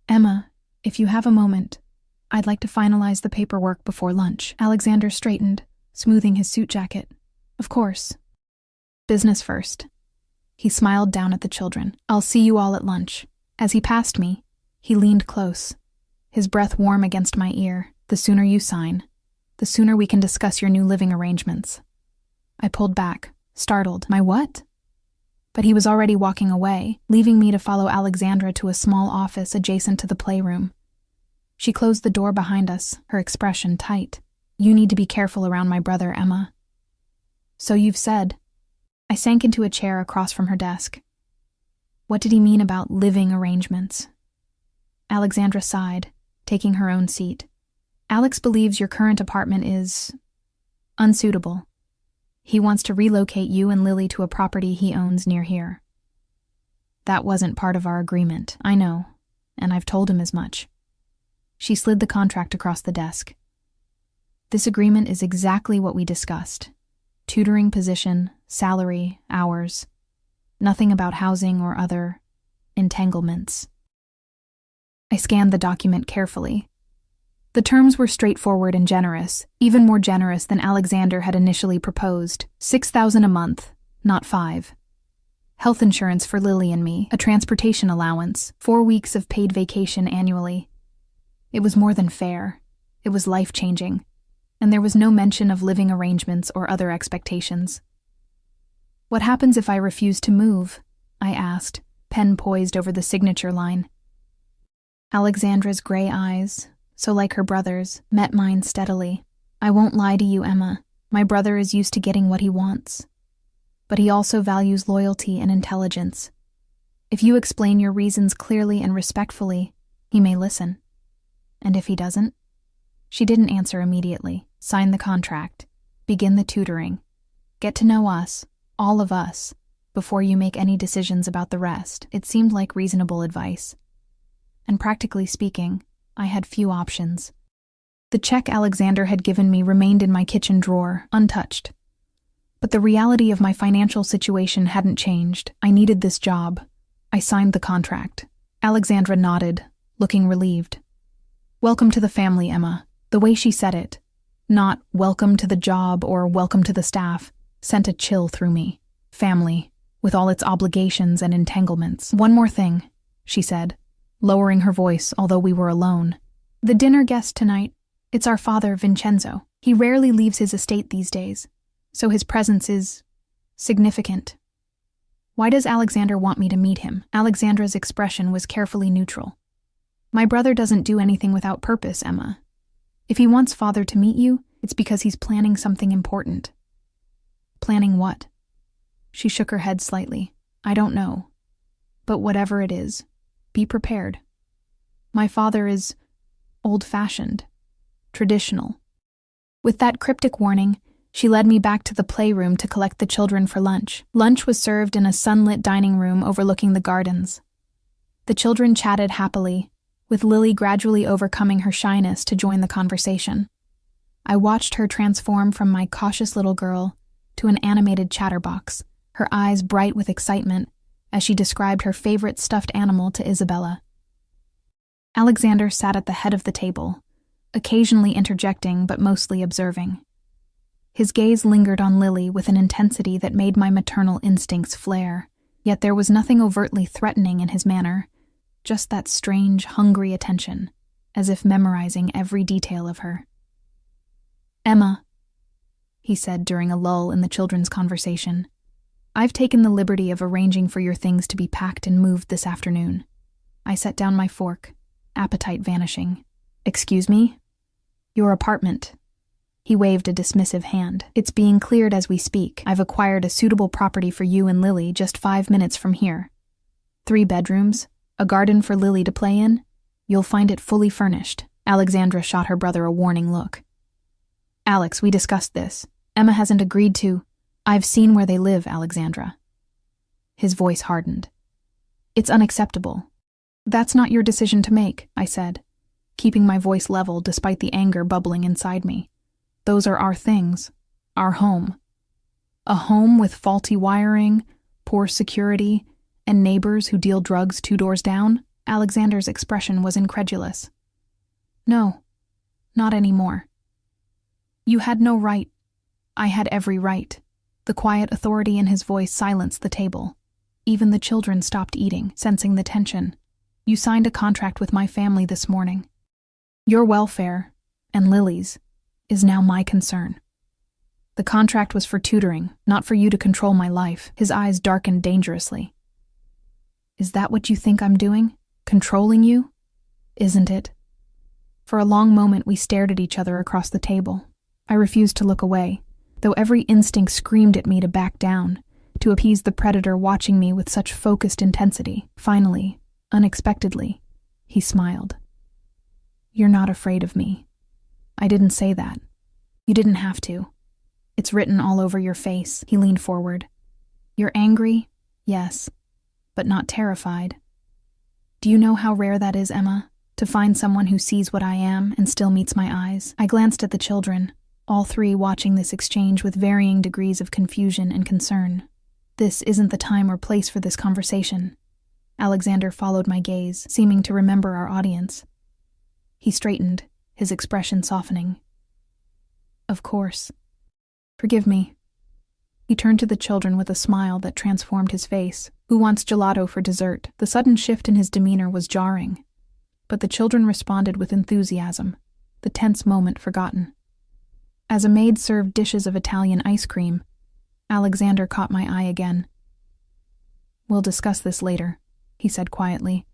Emma, if you have a moment, I'd like to finalize the paperwork before lunch." Alexander straightened, smoothing his suit jacket. "Of course. Business first." He smiled down at the children. "I'll see you all at lunch." As he passed me, he leaned close, his breath warm against my ear. "The sooner you sign, the sooner we can discuss your new living arrangements." I pulled back, startled. "My what?" But he was already walking away, leaving me to follow Alexandra to a small office adjacent to the playroom. She closed the door behind us, her expression tight. "You need to be careful around my brother, Emma." "So you've said." I sank into a chair across from her desk. What did he mean about living arrangements? Alexandra sighed, taking her own seat. "Alex believes your current apartment is unsuitable. He wants to relocate you and Lily to a property he owns near here." "That wasn't part of our agreement." "I know, and I've told him as much." She slid the contract across the desk. "This agreement is exactly what we discussed. Tutoring position, salary, hours. Nothing about housing or other entanglements." I scanned the document carefully. The terms were straightforward and generous, even more generous than Alexander had initially proposed. $6,000 a month, not $5,000. Health insurance for Lily and me, a transportation allowance, 4 weeks of paid vacation annually. It was more than fair. It was life-changing. And there was no mention of living arrangements or other expectations. "What happens if I refuse to move?" I asked, pen poised over the signature line. Alexandra's gray eyes, so like her brother's, met mine steadily. "I won't lie to you, Emma. My brother is used to getting what he wants. But he also values loyalty and intelligence. If you explain your reasons clearly and respectfully, he may listen. And if he doesn't?" She didn't answer immediately. "Sign the contract. Begin the tutoring. Get to know us, all of us, before you make any decisions about the rest." It seemed like reasonable advice. And practically speaking, I had few options. The check Alexander had given me remained in my kitchen drawer, untouched. But the reality of my financial situation hadn't changed. I needed this job. I signed the contract. Alexandra nodded, looking relieved. "Welcome to the family, Emma." The way she said it, not "welcome to the job" or "welcome to the staff," sent a chill through me. Family, with all its obligations and entanglements. One more thing, she said, lowering her voice, although we were alone. The dinner guest tonight, it's our father, Vincenzo. He rarely leaves his estate these days, so his presence is significant. Why does Alexander want me to meet him? Alexandra's expression was carefully neutral. My brother doesn't do anything without purpose, Emma. If he wants father to meet you, it's because he's planning something important. Planning what? She shook her head slightly. I don't know. But whatever it is, be prepared. My father is old-fashioned, traditional. With that cryptic warning, she led me back to the playroom to collect the children for lunch. Lunch was served in a sunlit dining room overlooking the gardens. The children chatted happily, with Lily gradually overcoming her shyness to join the conversation. I watched her transform from my cautious little girl to an animated chatterbox, her eyes bright with excitement as she described her favorite stuffed animal to Isabella. Alexander sat at the head of the table, occasionally interjecting but mostly observing. His gaze lingered on Lily with an intensity that made my maternal instincts flare, yet there was nothing overtly threatening in his manner, just that strange, hungry attention, as if memorizing every detail of her. Emma, he said during a lull in the children's conversation, I've taken the liberty of arranging for your things to be packed and moved this afternoon. I set down my fork, appetite vanishing. Excuse me? Your apartment. He waved a dismissive hand. It's being cleared as we speak. I've acquired a suitable property for you and Lily just 5 minutes from here. 3 bedrooms, a garden for Lily to play in. You'll find it fully furnished. Alexandra shot her brother a warning look. Alex, we discussed this. Emma hasn't agreed to. I've seen where they live, Alexandra. His voice hardened. It's unacceptable. That's not your decision to make, I said, keeping my voice level despite the anger bubbling inside me. Those are our things, our home. A home with faulty wiring, poor security, and neighbors who deal drugs 2 doors down? Alexander's expression was incredulous. No, not anymore. You had no right. I had every right. The quiet authority in his voice silenced the table. Even the children stopped eating, sensing the tension. You signed a contract with my family this morning. Your welfare, and Lily's, is now my concern. The contract was for tutoring, not for you to control my life. His eyes darkened dangerously. Is that what you think I'm doing? Controlling you? Isn't it? For a long moment we stared at each other across the table. I refused to look away, though every instinct screamed at me to back down, to appease the predator watching me with such focused intensity. Finally, unexpectedly, he smiled. You're not afraid of me. I didn't say that. You didn't have to. It's written all over your face. He leaned forward. You're angry? Yes, but not terrified. Do you know how rare that is, Emma? To find someone who sees what I am and still meets my eyes. I glanced at the children, all 3 watching this exchange with varying degrees of confusion and concern. This isn't the time or place for this conversation. Alexander followed my gaze, seeming to remember our audience. He straightened, his expression softening. Of course. Forgive me. He turned to the children with a smile that transformed his face. Who wants gelato for dessert? The sudden shift in his demeanor was jarring, but the children responded with enthusiasm, the tense moment forgotten. As a maid served dishes of Italian ice cream, Alexander caught my eye again. We'll discuss this later, he said quietly,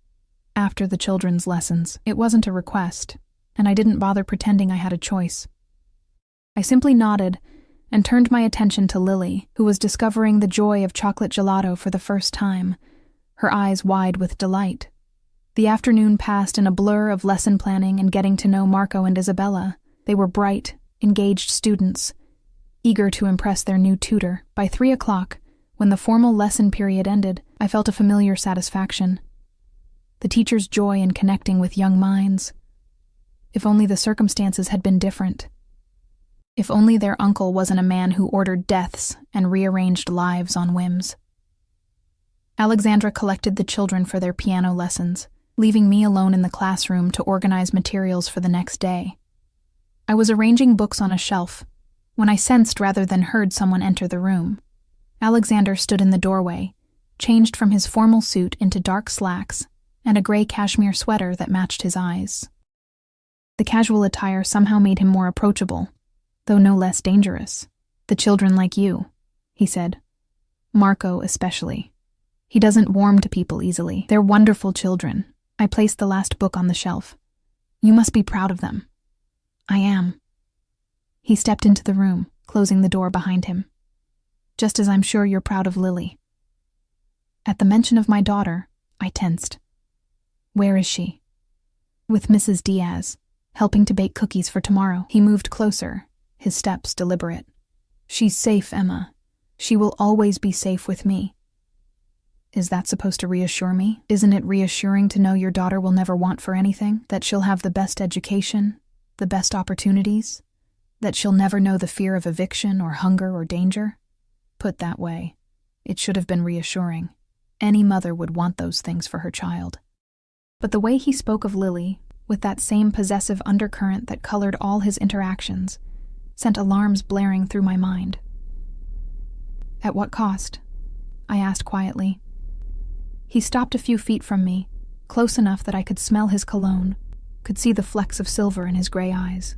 after the children's lessons. It wasn't a request, and I didn't bother pretending I had a choice. I simply nodded and turned my attention to Lily, who was discovering the joy of chocolate gelato for the first time, her eyes wide with delight. The afternoon passed in a blur of lesson planning and getting to know Marco and Isabella. They were bright, engaged students, eager to impress their new tutor. By 3 o'clock, when the formal lesson period ended, I felt a familiar satisfaction. The teacher's joy in connecting with young minds. If only the circumstances had been different. If only their uncle wasn't a man who ordered deaths and rearranged lives on whims. Alexandra collected the children for their piano lessons, leaving me alone in the classroom to organize materials for the next day. I was arranging books on a shelf when I sensed rather than heard someone enter the room. Alexander stood in the doorway, changed from his formal suit into dark slacks and a gray cashmere sweater that matched his eyes. The casual attire somehow made him more approachable, though no less dangerous. "The children like you," he said. "Marco especially. He doesn't warm to people easily. They're wonderful children. I placed the last book on the shelf. You must be proud of them." "I am." He stepped into the room, closing the door behind him. "Just as I'm sure you're proud of Lily." At the mention of my daughter, I tensed. "Where is she?" "With Mrs. Diaz, helping to bake cookies for tomorrow." He moved closer, his steps deliberate. "She's safe, Emma. She will always be safe with me." "Is that supposed to reassure me? Isn't it reassuring to know your daughter will never want for anything? That she'll have the best education, the best opportunities? That she'll never know the fear of eviction or hunger or danger?" Put that way, it should have been reassuring. Any mother would want those things for her child. But the way he spoke of Lily, with that same possessive undercurrent that colored all his interactions, sent alarms blaring through my mind. "At what cost?" I asked quietly. He stopped a few feet from me, close enough that I could smell his cologne, could see the flecks of silver in his gray eyes.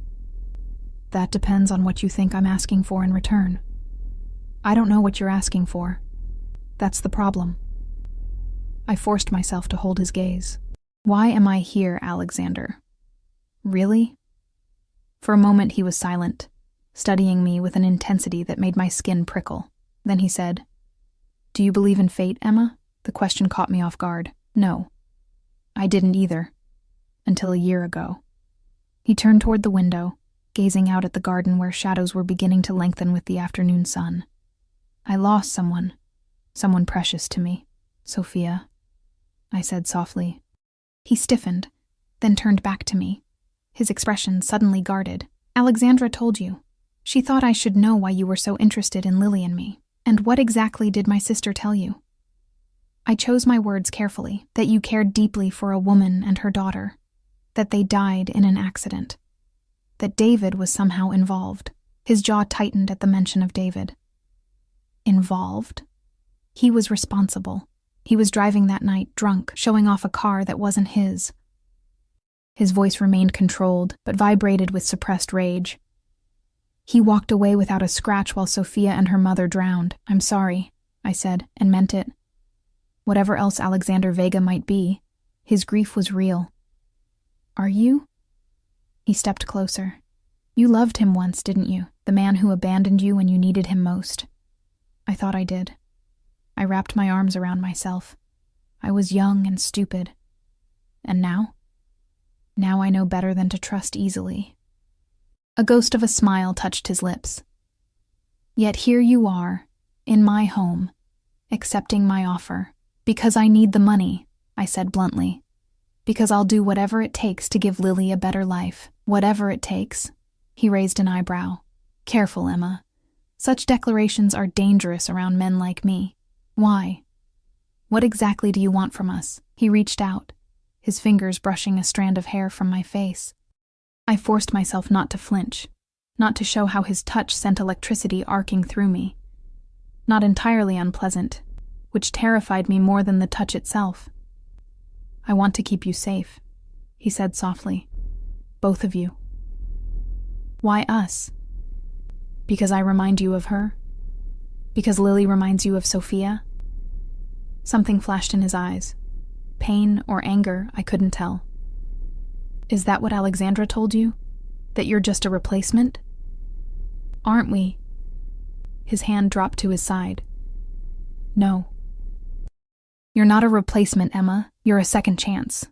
"That depends on what you think I'm asking for in return." "I don't know what you're asking for. That's the problem." I forced myself to hold his gaze. "Why am I here, Alexander?" "Really?" For a moment he was silent, studying me with an intensity that made my skin prickle. Then he said, "Do you believe in fate, Emma?" The question caught me off guard. No. I didn't either. Until a year ago. He turned toward the window, gazing out at the garden where shadows were beginning to lengthen with the afternoon sun. "I lost someone precious to me, Sophia," I said softly. He stiffened, then turned back to me, his expression suddenly guarded. "Alexandra told you. She thought I should know why you were so interested in Lily and me. And what exactly did my sister tell you?" I chose my words carefully, that you cared deeply for a woman and her daughter, that they died in an accident, that David was somehow involved. His jaw tightened at the mention of David. Involved? He was responsible. He was driving that night drunk, showing off a car that wasn't his. His voice remained controlled, but vibrated with suppressed rage. "He walked away without a scratch while Sophia and her mother drowned. I'm sorry," I said, and meant it. Whatever else Alexander Vega might be, his grief was real. "Are you?" He stepped closer. "You loved him once, didn't you? The man who abandoned you when you needed him most." I thought I did. I wrapped my arms around myself. I was young and stupid. And now? Now I know better than to trust easily. A ghost of a smile touched his lips. "Yet here you are, in my home, accepting my offer. Because I need the money," I said bluntly. "Because I'll do whatever it takes to give Lily a better life. Whatever it takes." He raised an eyebrow. "Careful, Emma. Such declarations are dangerous around men like me. Why? What exactly do you want from us?" He reached out, his fingers brushing a strand of hair from my face. I forced myself not to flinch, not to show how his touch sent electricity arcing through me. Not entirely unpleasant, which terrified me more than the touch itself. "I want to keep you safe," he said softly. "Both of you." "Why us?" "Because I remind you of her? Because Lily reminds you of Sophia?" Something flashed in his eyes. Pain or anger, I couldn't tell. "Is that what Alexandra told you? That you're just a replacement?" "Aren't we?" His hand dropped to his side. "No. You're not a replacement, Emma. You're a second chance."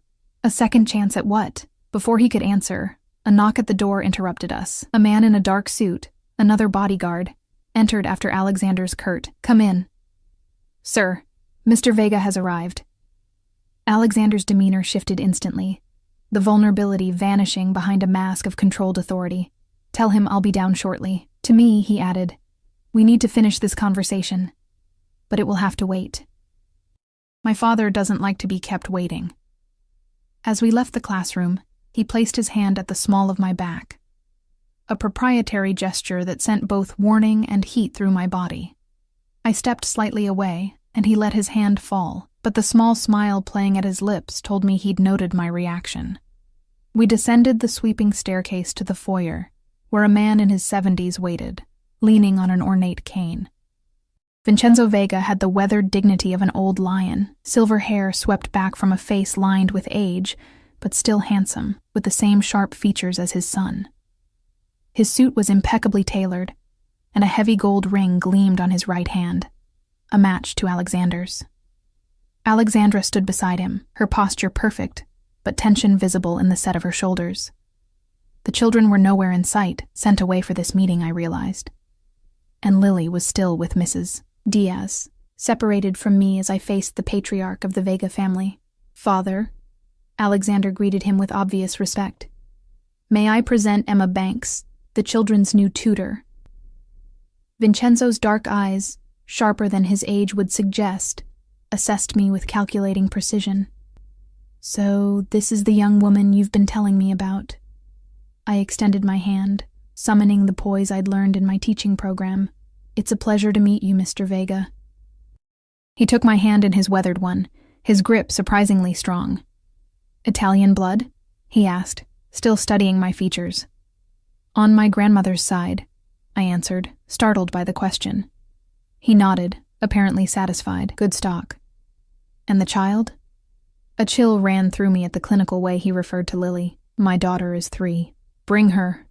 "A second chance at what?" Before he could answer, a knock at the door interrupted us. A man in a dark suit, another bodyguard, entered after Alexander's curt, "Come in." "Sir, Mr. Vega has arrived." Alexander's demeanor shifted instantly, the vulnerability vanishing behind a mask of controlled authority. "Tell him I'll be down shortly." To me, he added, "We need to finish this conversation, but it will have to wait." My father doesn't like to be kept waiting. As we left the classroom, he placed his hand at the small of my back. a proprietary gesture that sent both warning and heat through my body. I stepped slightly away, and he let his hand fall, but the small smile playing at his lips told me he'd noted my reaction. We descended the sweeping staircase to the foyer, where a man in his 70s waited, leaning on an ornate cane. Vincenzo Vega had the weathered dignity of an old lion, silver hair swept back from a face lined with age, but still handsome, with the same sharp features as his son. His suit was impeccably tailored, and a heavy gold ring gleamed on his right hand, a match to Alexander's. Alexandra stood beside him, her posture perfect, but tension visible in the set of her shoulders. The children were nowhere in sight, sent away for this meeting, I realized. And Lily was still with Mrs. Diaz, separated from me as I faced the patriarch of the Vega family. "Father," Alexander greeted him with obvious respect. "May I present Emma Banks, the children's new tutor?" Vincenzo's dark eyes, sharper than his age would suggest, assessed me with calculating precision. "So this is the young woman you've been telling me about." I extended my hand, summoning the poise I'd learned in my teaching program. "It's a pleasure to meet you, Mr. Vega." He took my hand in his weathered one, his grip surprisingly strong. "Italian blood?" he asked, still studying my features. "On my grandmother's side," I answered, startled by the question. He nodded, apparently satisfied. "Good stock." "And the child?" A chill ran through me at the clinical way he referred to Lily. "My daughter is 3. Bring her,"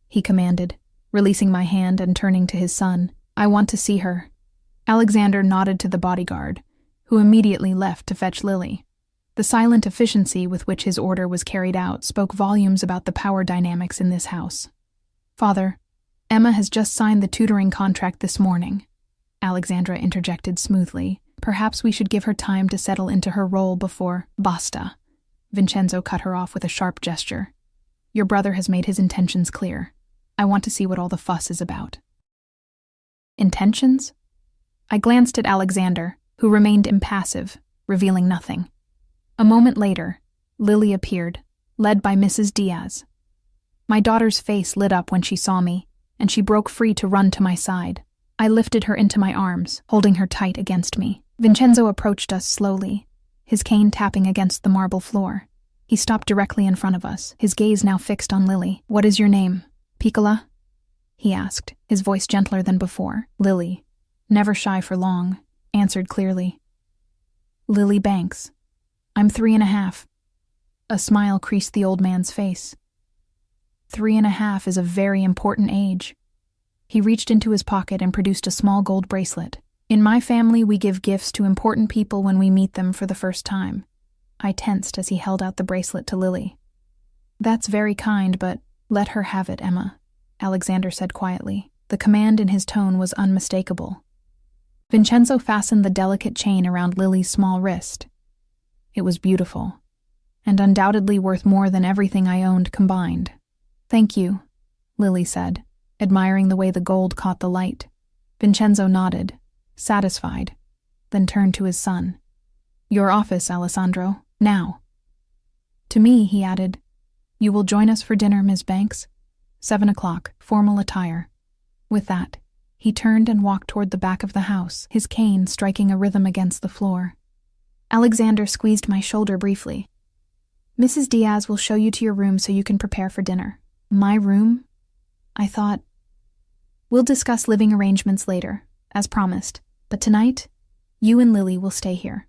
he commanded, releasing my hand and turning to his son. "I want to see her." Alexander nodded to the bodyguard, who immediately left to fetch Lily. The silent efficiency with which his order was carried out spoke volumes about the power dynamics in this house. "Father, Emma has just signed the tutoring contract this morning," Alexandra interjected smoothly. "Perhaps we should give her time to settle into her role before—" "Basta," Vincenzo cut her off with a sharp gesture. "Your brother has made his intentions clear. I want to see what all the fuss is about." "Intentions?" I glanced at Alexander, who remained impassive, revealing nothing. A moment later, Lily appeared, led by Mrs. Diaz. My daughter's face lit up when she saw me, and she broke free to run to my side. I lifted her into my arms, holding her tight against me. Vincenzo approached us slowly, his cane tapping against the marble floor. He stopped directly in front of us, his gaze now fixed on Lily. "What is your name, Piccola?" he asked, his voice gentler than before. Lily, never shy for long, answered clearly. "Lily Banks. I'm 3.5. A smile creased the old man's face. 3.5 is a very important age. He reached into his pocket and produced a small gold bracelet. "In my family, we give gifts to important people when we meet them for the first time." I tensed as he held out the bracelet to Lily. "That's very kind, but let her have it, Emma," Alexander said quietly. The command in his tone was unmistakable. Vincenzo fastened the delicate chain around Lily's small wrist. It was beautiful, and undoubtedly worth more than everything I owned combined. "Thank you," Lily said, admiring the way the gold caught the light. Vincenzo nodded, satisfied, then turned to his son. "Your office, Alessandro, now." To me, he added, "You will join us for dinner, Ms. Banks? 7 o'clock, formal attire." With that, he turned and walked toward the back of the house, his cane striking a rhythm against the floor. Alexander squeezed my shoulder briefly. "Mrs. Diaz will show you to your room so you can prepare for dinner." "My room?" I thought. "We'll discuss living arrangements later, as promised, but tonight, you and Lily will stay here."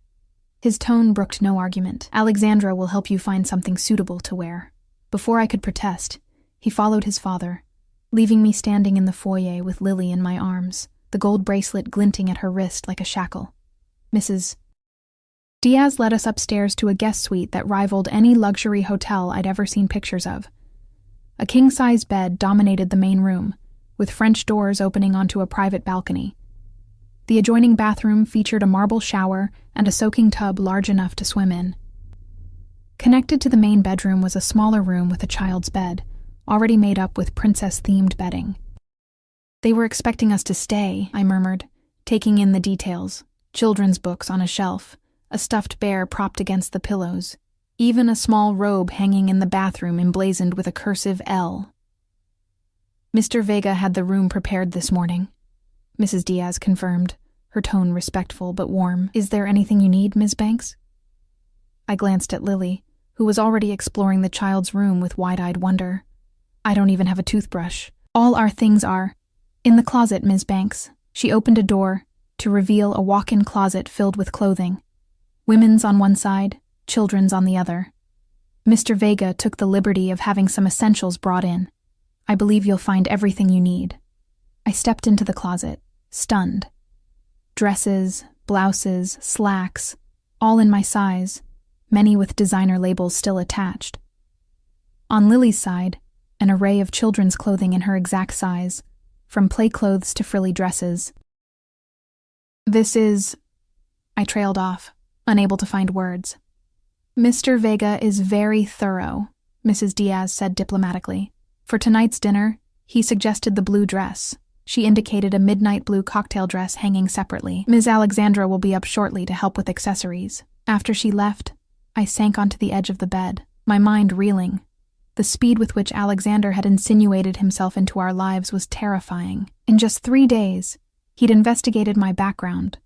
His tone brooked no argument. "Alexandra will help you find something suitable to wear." Before I could protest, he followed his father, leaving me standing in the foyer with Lily in my arms, the gold bracelet glinting at her wrist like a shackle. Mrs. Diaz led us upstairs to a guest suite that rivaled any luxury hotel I'd ever seen pictures of. A king-size bed dominated the main room, with French doors opening onto a private balcony. The adjoining bathroom featured a marble shower and a soaking tub large enough to swim in. Connected to the main bedroom was a smaller room with a child's bed, already made up with princess-themed bedding. "They were expecting us to stay," I murmured, taking in the details. Children's books on a shelf, a stuffed bear propped against the pillows, even a small robe hanging in the bathroom emblazoned with a cursive L. Mr. Vega had the room prepared this morning, Mrs. Diaz confirmed, her tone respectful but warm. Is there anything you need, Ms. Banks? I glanced at Lily, who was already exploring the child's room with wide-eyed wonder. I don't even have a toothbrush. All our things are in the closet, Ms. Banks. She opened a door to reveal a walk-in closet filled with clothing. Women's on one side, children's on the other. Mr. Vega took the liberty of having some essentials brought in. I believe you'll find everything you need. I stepped into the closet, stunned. Dresses, blouses, slacks, all in my size, many with designer labels still attached. On Lily's side, an array of children's clothing in her exact size, from play clothes to frilly dresses. This is... I trailed off, unable to find words. Mr. Vega is very thorough, Mrs. Diaz said diplomatically. For tonight's dinner, he suggested the blue dress. She indicated a midnight blue cocktail dress hanging separately. Ms. Alexandra will be up shortly to help with accessories. After she left, I sank onto the edge of the bed, my mind reeling. The speed with which Alexander had insinuated himself into our lives was terrifying. In just 3 days, he'd investigated my background,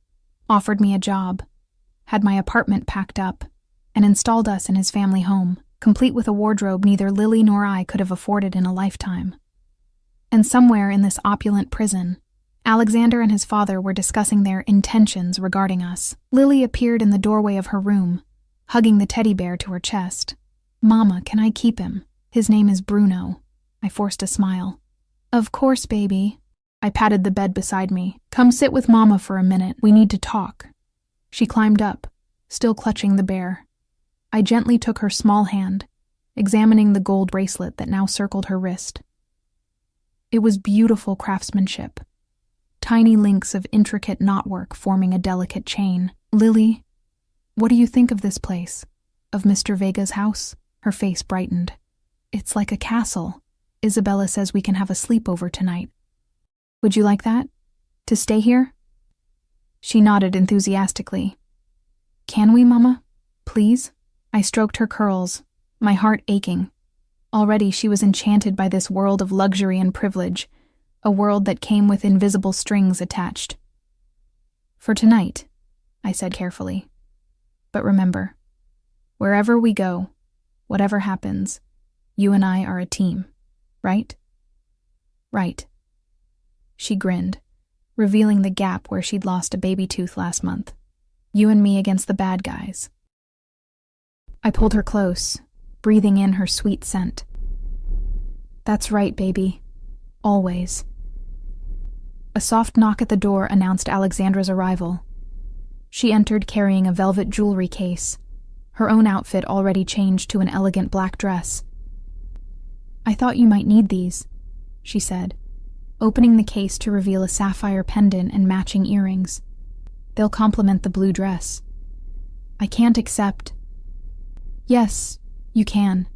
offered me a job, had my apartment packed up, and installed us in his family home, complete with a wardrobe neither Lily nor I could have afforded in a lifetime. And somewhere in this opulent prison, Alexander and his father were discussing their intentions regarding us. Lily appeared in the doorway of her room, hugging the teddy bear to her chest. "Mama, can I keep him? His name is Bruno." I forced a smile. "Of course, baby." I patted the bed beside me. "Come sit with Mama for a minute. We need to talk." She climbed up, still clutching the bear. I gently took her small hand, examining the gold bracelet that now circled her wrist. It was beautiful craftsmanship, tiny links of intricate knotwork forming a delicate chain. "Lily, what do you think of this place? Of Mr. Vega's house?" Her face brightened. "It's like a castle. Isabella says we can have a sleepover tonight. Would you like that? To stay here?" She nodded enthusiastically. "Can we, Mama? Please?" I stroked her curls, my heart aching. Already she was enchanted by this world of luxury and privilege, a world that came with invisible strings attached. "For tonight," I said carefully. "But remember, wherever we go, whatever happens, you and I are a team, right?" "Right." She grinned, revealing the gap where she'd lost a baby tooth last month. "You and me against the bad guys." I pulled her close, breathing in her sweet scent. "That's right, baby. Always." A soft knock at the door announced Alexandra's arrival. She entered carrying a velvet jewelry case, her own outfit already changed to an elegant black dress. "I thought you might need these," she said, opening the case to reveal a sapphire pendant and matching earrings. "They'll complement the blue dress." "I can't accept—" "Yes, you can."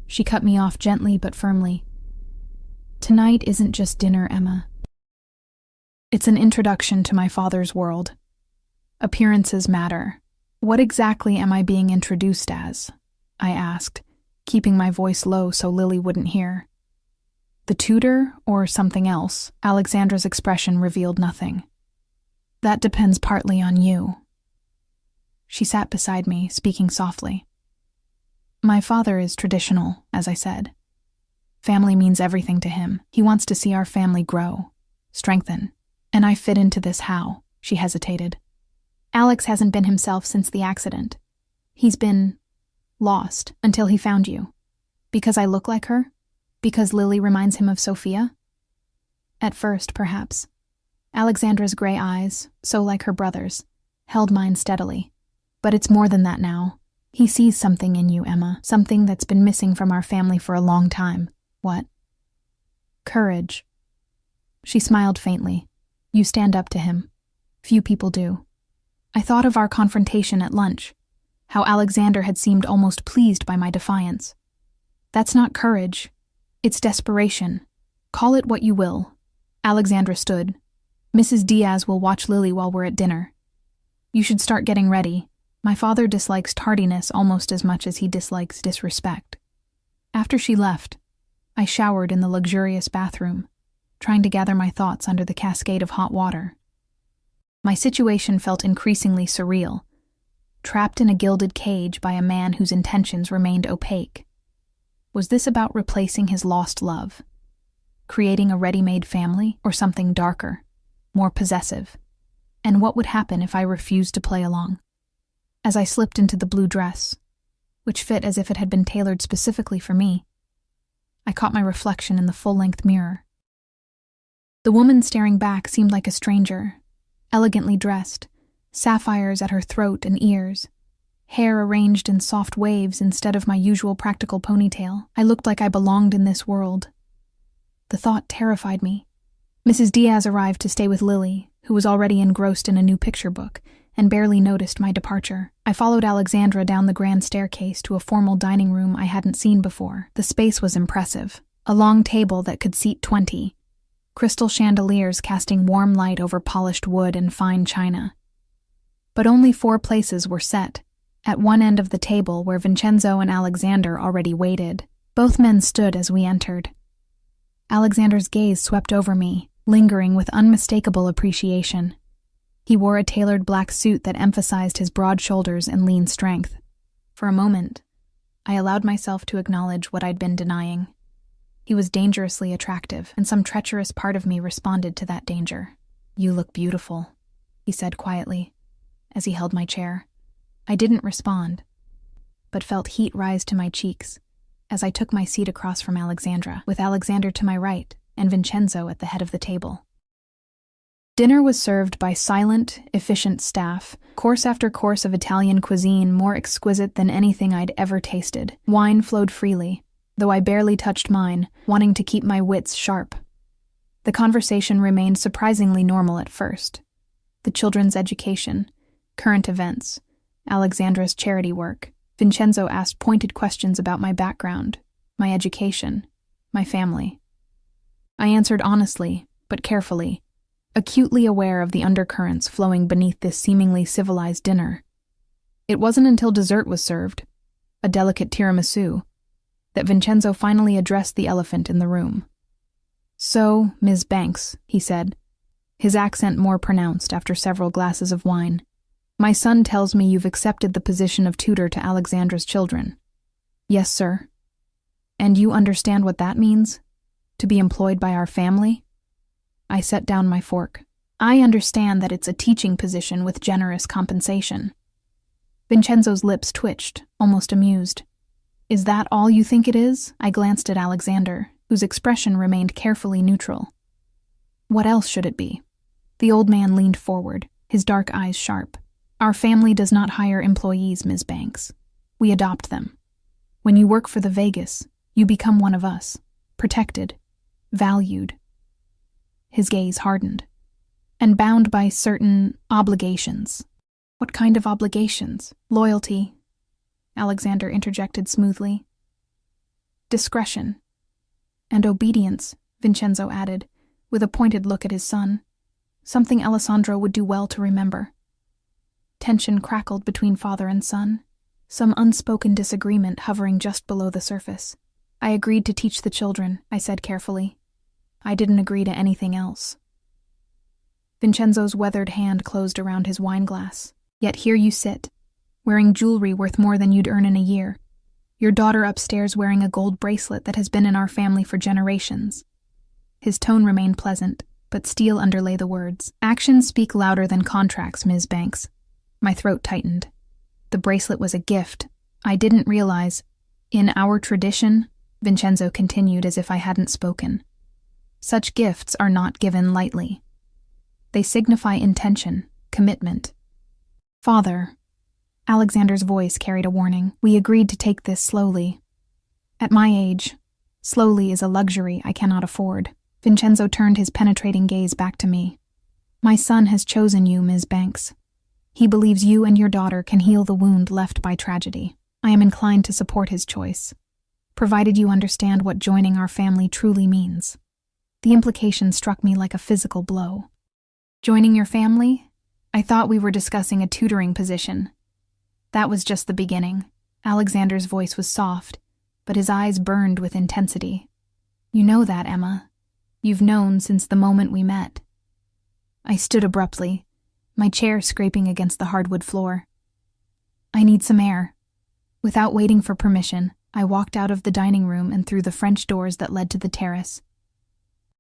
She cut me off gently but firmly. "Tonight isn't just dinner, Emma. It's an introduction to my father's world. Appearances matter. What exactly am I being introduced as?" I asked, keeping my voice low so Lily wouldn't hear. "The tutor or something else?" Alexandra's expression revealed nothing. "That depends partly on you." She sat beside me, speaking softly. "My father is traditional, as I said. Family means everything to him. He wants to see our family grow, strengthen. And I fit into this how?" She hesitated. "Alex hasn't been himself since the accident. He's been lost until he found you. Because I look like her? Because Lily reminds him of Sophia?" At first, perhaps. Alexandra's gray eyes, so like her brother's, held mine steadily. But it's more than that now. He sees something in you, Emma, something that's been missing from our family for a long time. What? Courage. She smiled faintly. You stand up to him. Few people do. I thought of our confrontation at lunch, how Alexander had seemed almost pleased by my defiance. That's not courage. It's desperation. Call it what you will. Alexandra stood. "Mrs. Diaz will watch Lily while we're at dinner. You should start getting ready. My father dislikes tardiness almost as much as he dislikes disrespect." After she left, I showered in the luxurious bathroom, trying to gather my thoughts under the cascade of hot water. My situation felt increasingly surreal, trapped in a gilded cage by a man whose intentions remained opaque. Was this about replacing his lost love? Creating a ready-made family, or something darker, more possessive? And what would happen if I refused to play along? As I slipped into the blue dress, which fit as if it had been tailored specifically for me, I caught my reflection in the full-length mirror. The woman staring back seemed like a stranger, elegantly dressed, sapphires at her throat and ears, hair arranged in soft waves instead of my usual practical ponytail. I looked like I belonged in this world. The thought terrified me. Mrs. Diaz arrived to stay with Lily, who was already engrossed in a new picture book, and barely noticed my departure. I followed Alexandra down the grand staircase to a formal dining room I hadn't seen before. The space was impressive. A long table that could seat 20. Crystal chandeliers casting warm light over polished wood and fine china. But only 4 places were set. At one end of the table where Vincenzo and Alexander already waited. Both men stood as we entered. Alexander's gaze swept over me, lingering with unmistakable appreciation. He wore a tailored black suit that emphasized his broad shoulders and lean strength. For a moment, I allowed myself to acknowledge what I'd been denying. He was dangerously attractive, and some treacherous part of me responded to that danger. "You look beautiful," he said quietly, as he held my chair. I didn't respond, but felt heat rise to my cheeks as I took my seat across from Alexandra, with Alexander to my right and Vincenzo at the head of the table. Dinner was served by silent, efficient staff, course after course of Italian cuisine more exquisite than anything I'd ever tasted. Wine flowed freely, though I barely touched mine, wanting to keep my wits sharp. The conversation remained surprisingly normal at first. The children's education, current events, Alexandra's charity work. Vincenzo asked pointed questions about my background, my education, my family. I answered honestly, but carefully, acutely aware of the undercurrents flowing beneath this seemingly civilized dinner. It wasn't until dessert was served, a delicate tiramisu, that Vincenzo finally addressed the elephant in the room. "So, Ms. Banks," he said, his accent more pronounced after several glasses of wine, "my son tells me you've accepted the position of tutor to Alexandra's children." "Yes, sir." "And you understand what that means? To be employed by our family?" I set down my fork. "I understand that it's a teaching position with generous compensation." Vincenzo's lips twitched, almost amused. "Is that all you think it is?" I glanced at Alexander, whose expression remained carefully neutral. "What else should it be?" The old man leaned forward, his dark eyes sharp. "Our family does not hire employees, Ms. Banks. We adopt them. When you work for the Vegas, you become one of us, protected, valued." His gaze hardened. "And bound by certain obligations." "What kind of obligations?" "Loyalty," Alexander interjected smoothly. "Discretion." "And obedience," Vincenzo added, with a pointed look at his son. Something Alessandro would do well to remember. Tension crackled between father and son, some unspoken disagreement hovering just below the surface. "I agreed to teach the children," I said carefully. "I didn't agree to anything else." Vincenzo's weathered hand closed around his wineglass. "Yet here you sit, wearing jewelry worth more than you'd earn in a year. Your daughter upstairs wearing a gold bracelet that has been in our family for generations." His tone remained pleasant, but steel underlay the words. "Actions speak louder than contracts, Ms. Banks." My throat tightened. The bracelet was a gift. I didn't realize. "In our tradition," Vincenzo continued as if I hadn't spoken, "such gifts are not given lightly. They signify intention, commitment." "Father," Alexander's voice carried a warning, "we agreed to take this slowly. At my age, slowly is a luxury I cannot afford." Vincenzo turned his penetrating gaze back to me. "My son has chosen you, Ms. Banks. He believes you and your daughter can heal the wound left by tragedy. I am inclined to support his choice, provided you understand what joining our family truly means." The implication struck me like a physical blow. "Joining your family? I thought we were discussing a tutoring position." That was just the beginning. Alexander's voice was soft, but his eyes burned with intensity. You know that, Emma. You've known since the moment we met. I stood abruptly, my chair scraping against the hardwood floor. I need some air. Without waiting for permission, I walked out of the dining room and through the French doors that led to the terrace.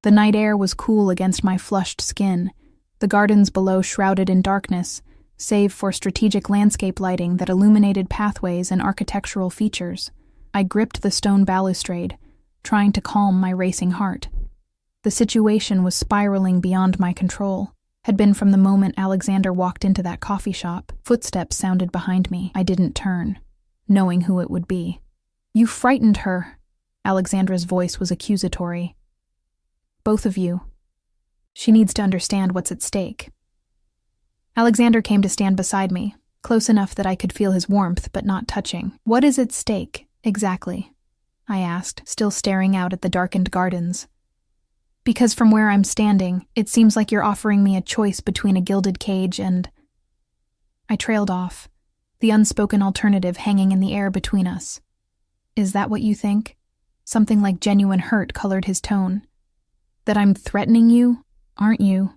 The night air was cool against my flushed skin, the gardens below shrouded in darkness, save for strategic landscape lighting that illuminated pathways and architectural features. I gripped the stone balustrade, trying to calm my racing heart. The situation was spiraling beyond my control. Had been from the moment Alexander walked into that coffee shop. Footsteps sounded behind me. I didn't turn, knowing who it would be. You frightened her. Alexandra's voice was accusatory. Both of you. She needs to understand what's at stake. Alexander came to stand beside me, close enough that I could feel his warmth but not touching. What is at stake, exactly? I asked, still staring out at the darkened gardens. Because from where I'm standing, it seems like you're offering me a choice between a gilded cage and... I trailed off, the unspoken alternative hanging in the air between us. Is that what you think? Something like genuine hurt colored his tone. That I'm threatening you, aren't you?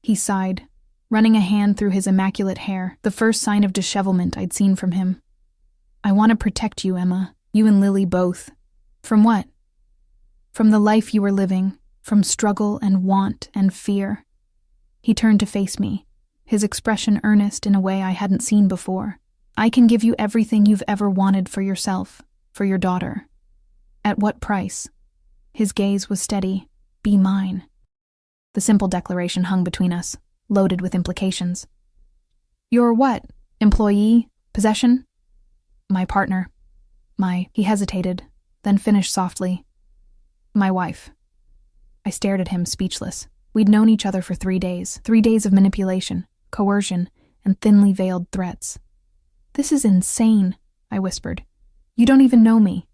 He sighed, running a hand through his immaculate hair, the first sign of dishevelment I'd seen from him. I want to protect you, Emma, you and Lily both. From what? From the life you were living, from struggle and want and fear. He turned to face me, his expression earnest in a way I hadn't seen before. I can give you everything you've ever wanted for yourself, for your daughter. At what price? His gaze was steady. Be mine. The simple declaration hung between us, loaded with implications. Your what? Employee? Possession? My partner. He hesitated, then finished softly. My wife. I stared at him, speechless. We'd known each other for 3 days. 3 days of manipulation, coercion, and thinly veiled threats. This is insane, I whispered. You don't even know me.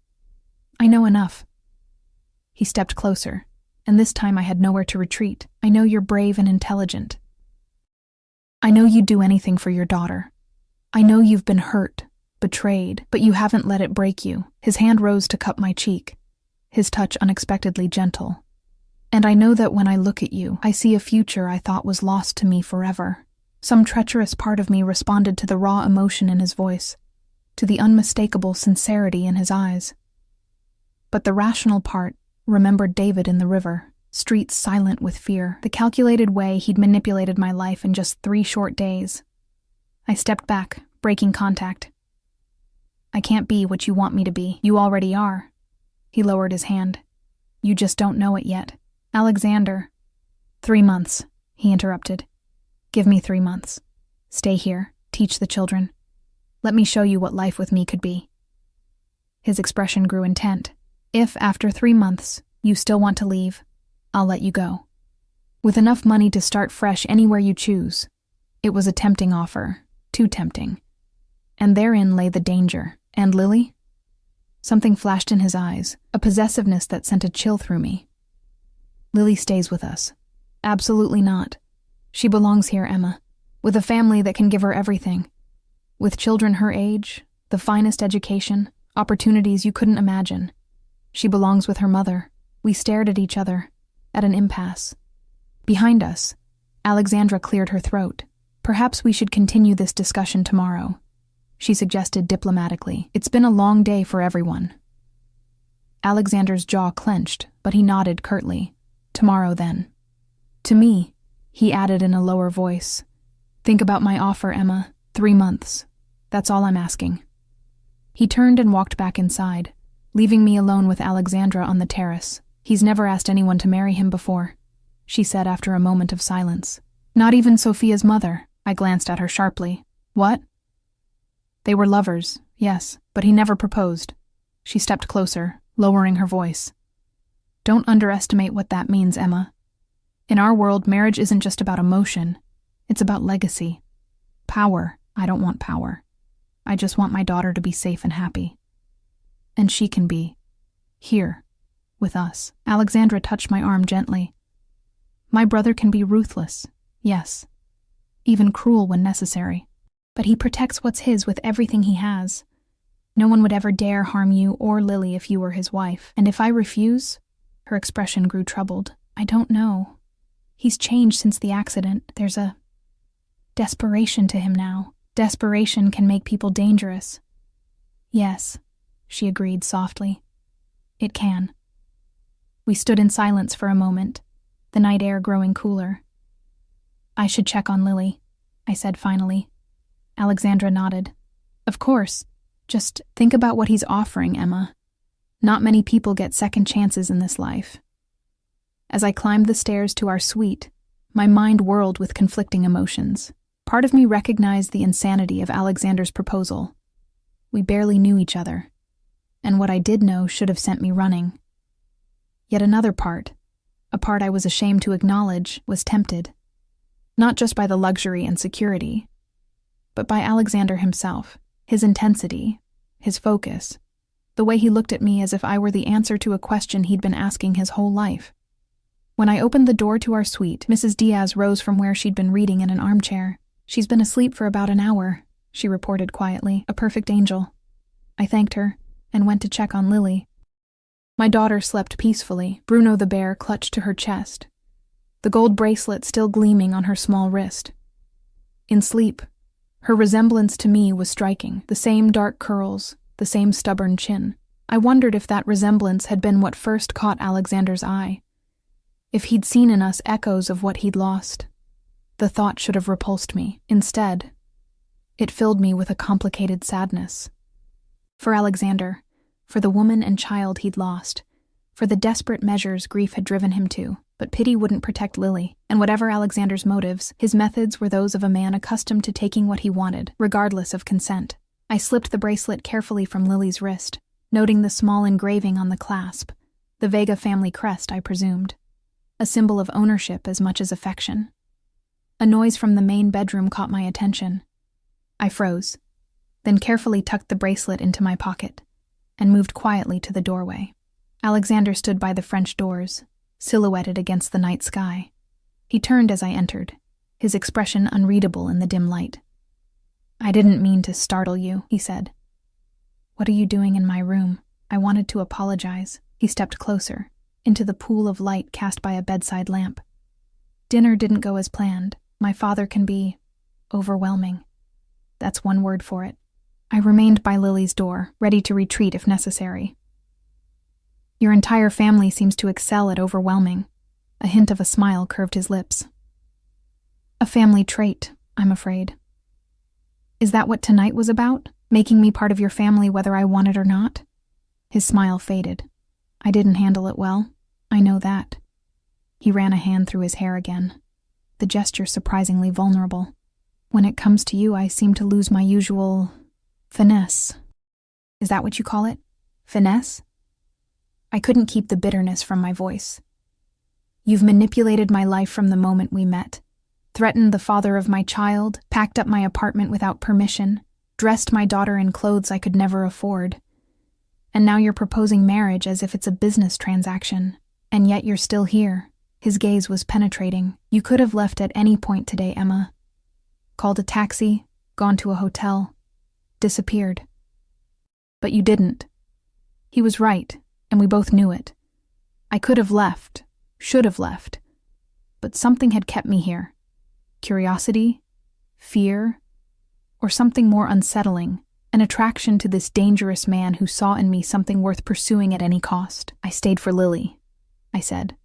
I know enough. He stepped closer, and this time I had nowhere to retreat. I know you're brave and intelligent. I know you'd do anything for your daughter. I know you've been hurt, betrayed, but you haven't let it break you. His hand rose to cup my cheek, his touch unexpectedly gentle. And I know that when I look at you, I see a future I thought was lost to me forever. Some treacherous part of me responded to the raw emotion in his voice, to the unmistakable sincerity in his eyes. But the rational part remembered David in the river, streets silent with fear, the calculated way he'd manipulated my life in just 3 short days. I stepped back, breaking contact. I can't be what you want me to be. You already are. He lowered his hand. You just don't know it yet. Alexander. 3 months, he interrupted. Give me 3 months. Stay here, teach the children. Let me show you what life with me could be. His expression grew intent. If, after 3 months, you still want to leave, I'll let you go. With enough money to start fresh anywhere you choose. It was a tempting offer, too tempting. And therein lay the danger. And Lily? Something flashed in his eyes, a possessiveness that sent a chill through me. Lily stays with us. Absolutely not. She belongs here, Emma, with a family that can give her everything. With children her age, the finest education, opportunities you couldn't imagine. She belongs with her mother. We stared at each other, at an impasse. Behind us, Alexandra cleared her throat. Perhaps we should continue this discussion tomorrow, she suggested diplomatically. It's been a long day for everyone. Alexander's jaw clenched, but he nodded curtly. Tomorrow, then. To me, he added in a lower voice. Think about my offer, Emma. 3 months. That's all I'm asking. He turned and walked back inside, leaving me alone with Alexandra on the terrace. He's never asked anyone to marry him before, she said after a moment of silence. Not even Sophia's mother. I glanced at her sharply. What? They were lovers, yes, but he never proposed. She stepped closer, lowering her voice. Don't underestimate what that means, Emma. In our world, marriage isn't just about emotion. It's about legacy. Power. I don't want power. I just want my daughter to be safe and happy. And she can be. Here. With us. Alexandra touched my arm gently. My brother can be ruthless. Yes. Even cruel when necessary. But he protects what's his with everything he has. No one would ever dare harm you or Lily if you were his wife. And if I refuse, Her expression grew troubled. I don't know. He's changed since the accident. There's a desperation to him now. Desperation can make people dangerous. Yes, she agreed softly. It can. We stood in silence for a moment, the night air growing cooler. I should check on Lily, I said finally. Alexandra nodded. Of course. Just think about what he's offering, Emma. Not many people get second chances in this life. As I climbed the stairs to our suite, my mind whirled with conflicting emotions. Part of me recognized the insanity of Alexander's proposal. We barely knew each other, and what I did know should have sent me running. Yet another part, a part I was ashamed to acknowledge, was tempted. Not just by the luxury and security, but by Alexander himself, his intensity, his focus, the way he looked at me as if I were the answer to a question he'd been asking his whole life. When I opened the door to our suite, Mrs. Diaz rose from where she'd been reading in an armchair. She's been asleep for about an hour, she reported quietly, a perfect angel. I thanked her and went to check on Lily. My daughter slept peacefully. Bruno the bear clutched to her chest, the gold bracelet still gleaming on her small wrist. In sleep, her resemblance to me was striking, the same dark curls, the same stubborn chin. I wondered if that resemblance had been what first caught Alexander's eye, if he'd seen in us echoes of what he'd lost. The thought should have repulsed me. Instead, it filled me with a complicated sadness. For Alexander, for the woman and child he'd lost, for the desperate measures grief had driven him to. But pity wouldn't protect Lily, and whatever Alexander's motives, his methods were those of a man accustomed to taking what he wanted, regardless of consent. I slipped the bracelet carefully from Lily's wrist, noting the small engraving on the clasp, the Vega family crest, I presumed, a symbol of ownership as much as affection. A noise from the main bedroom caught my attention. I froze, then carefully tucked the bracelet into my pocket, and moved quietly to the doorway. Alexander stood by the French doors, silhouetted against the night sky. He turned as I entered, his expression unreadable in the dim light. I didn't mean to startle you, he said. What are you doing in my room? I wanted to apologize. He stepped closer, into the pool of light cast by a bedside lamp. Dinner didn't go as planned. My father can be overwhelming. That's one word for it. I remained by Lily's door, ready to retreat if necessary. Your entire family seems to excel at overwhelming. A hint of a smile curved his lips. A family trait, I'm afraid. Is that what tonight was about? Making me part of your family whether I want it or not? His smile faded. I didn't handle it well. I know that. He ran a hand through his hair again, the gesture surprisingly vulnerable. When it comes to you, I seem to lose my usual finesse. Is that what you call it? Finesse? I couldn't keep the bitterness from my voice. You've manipulated my life from the moment we met, threatened the father of my child, packed up my apartment without permission, dressed my daughter in clothes I could never afford. And now you're proposing marriage as if it's a business transaction. And yet you're still here. His gaze was penetrating. You could have left at any point today, Emma. Called a taxi, gone to a hotel, disappeared. But you didn't. He was right, and we both knew it. I could have left, should have left, but something had kept me here. Curiosity, fear, or something more unsettling, an attraction to this dangerous man who saw in me something worth pursuing at any cost. I stayed for Lily, I said,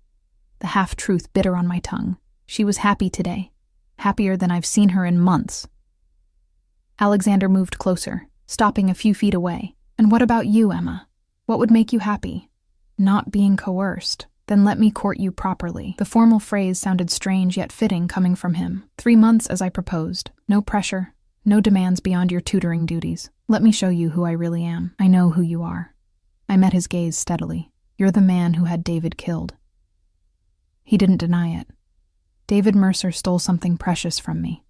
the half-truth bitter on my tongue. She was happy today, happier than I've seen her in months. Alexander moved closer, stopping a few feet away. And what about you, Emma? What would make you happy? Not being coerced. Then let me court you properly. The formal phrase sounded strange yet fitting coming from him. 3 months as I proposed. No pressure. No demands beyond your tutoring duties. Let me show you who I really am. I know who you are. I met his gaze steadily. You're the man who had David killed. He didn't deny it. David Mercer stole something precious from me.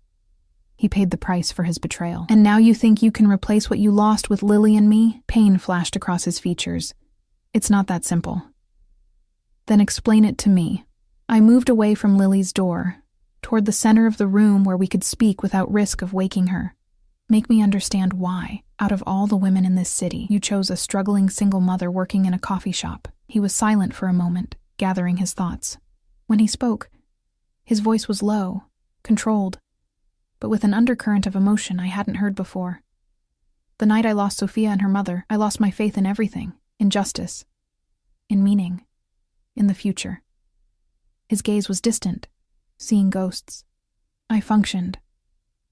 He paid the price for his betrayal. And now you think you can replace what you lost with Lily and me? Pain flashed across his features. It's not that simple. Then explain it to me. I moved away from Lily's door, toward the center of the room where we could speak without risk of waking her. Make me understand why, out of all the women in this city, you chose a struggling single mother working in a coffee shop. He was silent for a moment, gathering his thoughts. When he spoke, his voice was low, controlled, but with an undercurrent of emotion I hadn't heard before. The night I lost Sophia and her mother, I lost my faith in everything, in justice, in meaning, in the future. His gaze was distant, seeing ghosts. I functioned.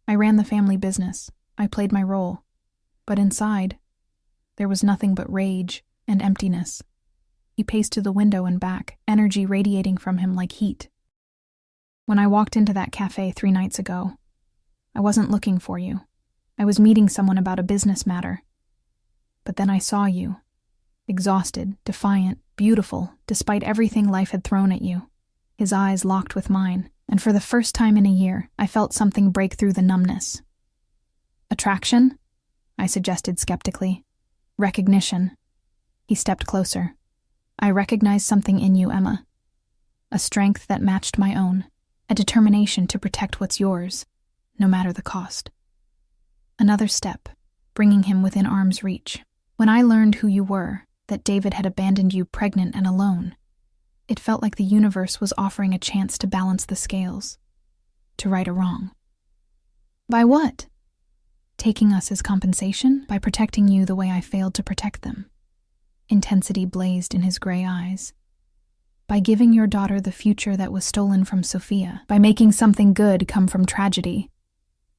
I ran the family business. I played my role. But inside, there was nothing but rage and emptiness. He paced to the window and back, energy radiating from him like heat. When I walked into that cafe 3 nights ago, I wasn't looking for you. I was meeting someone about a business matter. But then I saw you, exhausted, defiant, beautiful, despite everything life had thrown at you. His eyes locked with mine, and for the first time in a year, I felt something break through the numbness. Attraction? I suggested skeptically. Recognition. He stepped closer. I recognized something in you, Emma. A strength that matched my own, a determination to protect what's yours, no matter the cost. Another step, bringing him within arm's reach. When I learned who you were, that David had abandoned you pregnant and alone, it felt like the universe was offering a chance to balance the scales, to right a wrong. By what? Taking us as compensation? By protecting you the way I failed to protect them. Intensity blazed in his gray eyes. By giving your daughter the future that was stolen from Sophia. By making something good come from tragedy.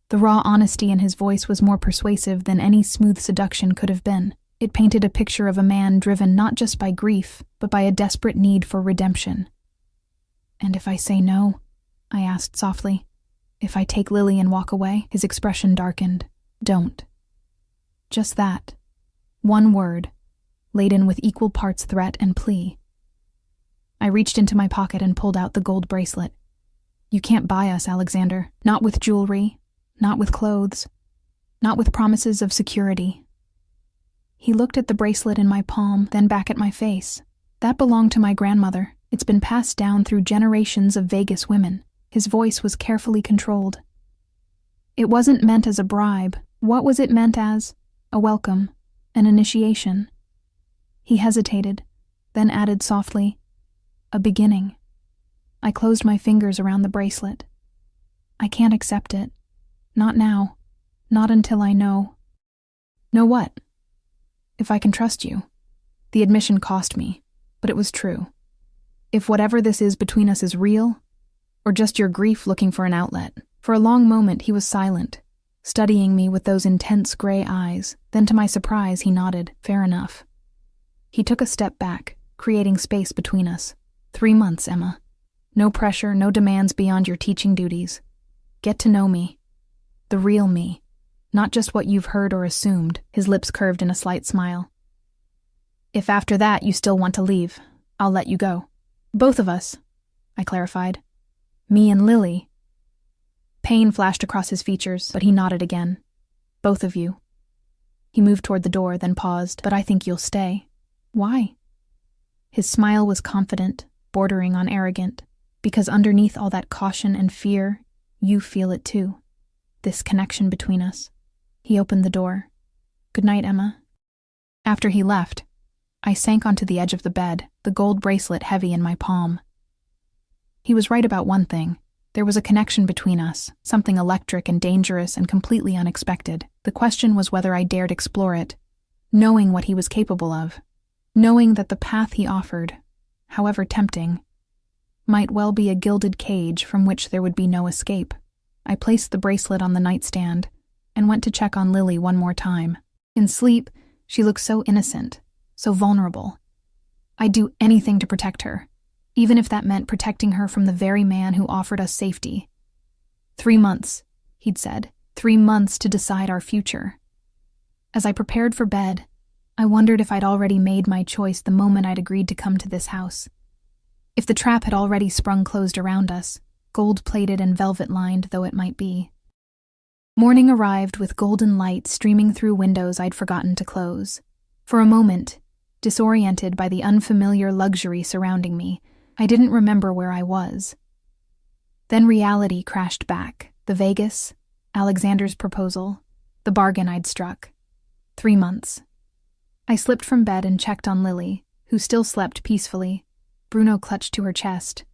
The raw honesty in his voice was more persuasive than any smooth seduction could have been. It painted a picture of a man driven not just by grief, but by a desperate need for redemption. And if I say no? I asked softly. If I take Lily and walk away? His expression darkened. Don't. Just that. One word, laden with equal parts threat and plea. I reached into my pocket and pulled out the gold bracelet. You can't buy us, Alexander. Not with jewelry, not with clothes, not with promises of security. He looked at the bracelet in my palm, then back at my face. That belonged to my grandmother. It's been passed down through generations of Vegas women. His voice was carefully controlled. It wasn't meant as a bribe. What was it meant as? A welcome, an initiation. He hesitated, then added softly, a beginning. I closed my fingers around the bracelet. I can't accept it. Not now. Not until I know. Know what? If I can trust you. The admission cost me, but it was true. If whatever this is between us is real, or just your grief looking for an outlet. For a long moment he was silent, studying me with those intense gray eyes. Then to my surprise he nodded, fair enough. He took a step back, creating space between us. 3 months, Emma. No pressure, no demands beyond your teaching duties. Get to know me. The real me. Not just what you've heard or assumed. His lips curved in a slight smile. If after that you still want to leave, I'll let you go. Both of us, I clarified. Me and Lily. Pain flashed across his features, but he nodded again. Both of you. He moved toward the door, then paused. But I think you'll stay. Why? His smile was confident, bordering on arrogant, because underneath all that caution and fear, you feel it too. This connection between us. He opened the door. Good night, Emma. After he left, I sank onto the edge of the bed, the gold bracelet heavy in my palm. He was right about one thing. There was a connection between us, something electric and dangerous and completely unexpected. The question was whether I dared explore it, knowing what he was capable of, knowing that the path he offered, however tempting, might well be a gilded cage from which there would be no escape. I placed the bracelet on the nightstand and went to check on Lily one more time. In sleep, she looked so innocent, so vulnerable. I'd do anything to protect her, even if that meant protecting her from the very man who offered us safety. 3 months, he'd said. 3 months to decide our future. As I prepared for bed, I wondered if I'd already made my choice the moment I'd agreed to come to this house. If the trap had already sprung closed around us, gold-plated and velvet-lined though it might be. Morning arrived with golden light streaming through windows I'd forgotten to close. For a moment, disoriented by the unfamiliar luxury surrounding me, I didn't remember where I was. Then reality crashed back. The Vegas, Alexander's proposal, the bargain I'd struck. 3 months. I slipped from bed and checked on Lily, who still slept peacefully, Bruno clutched to her chest.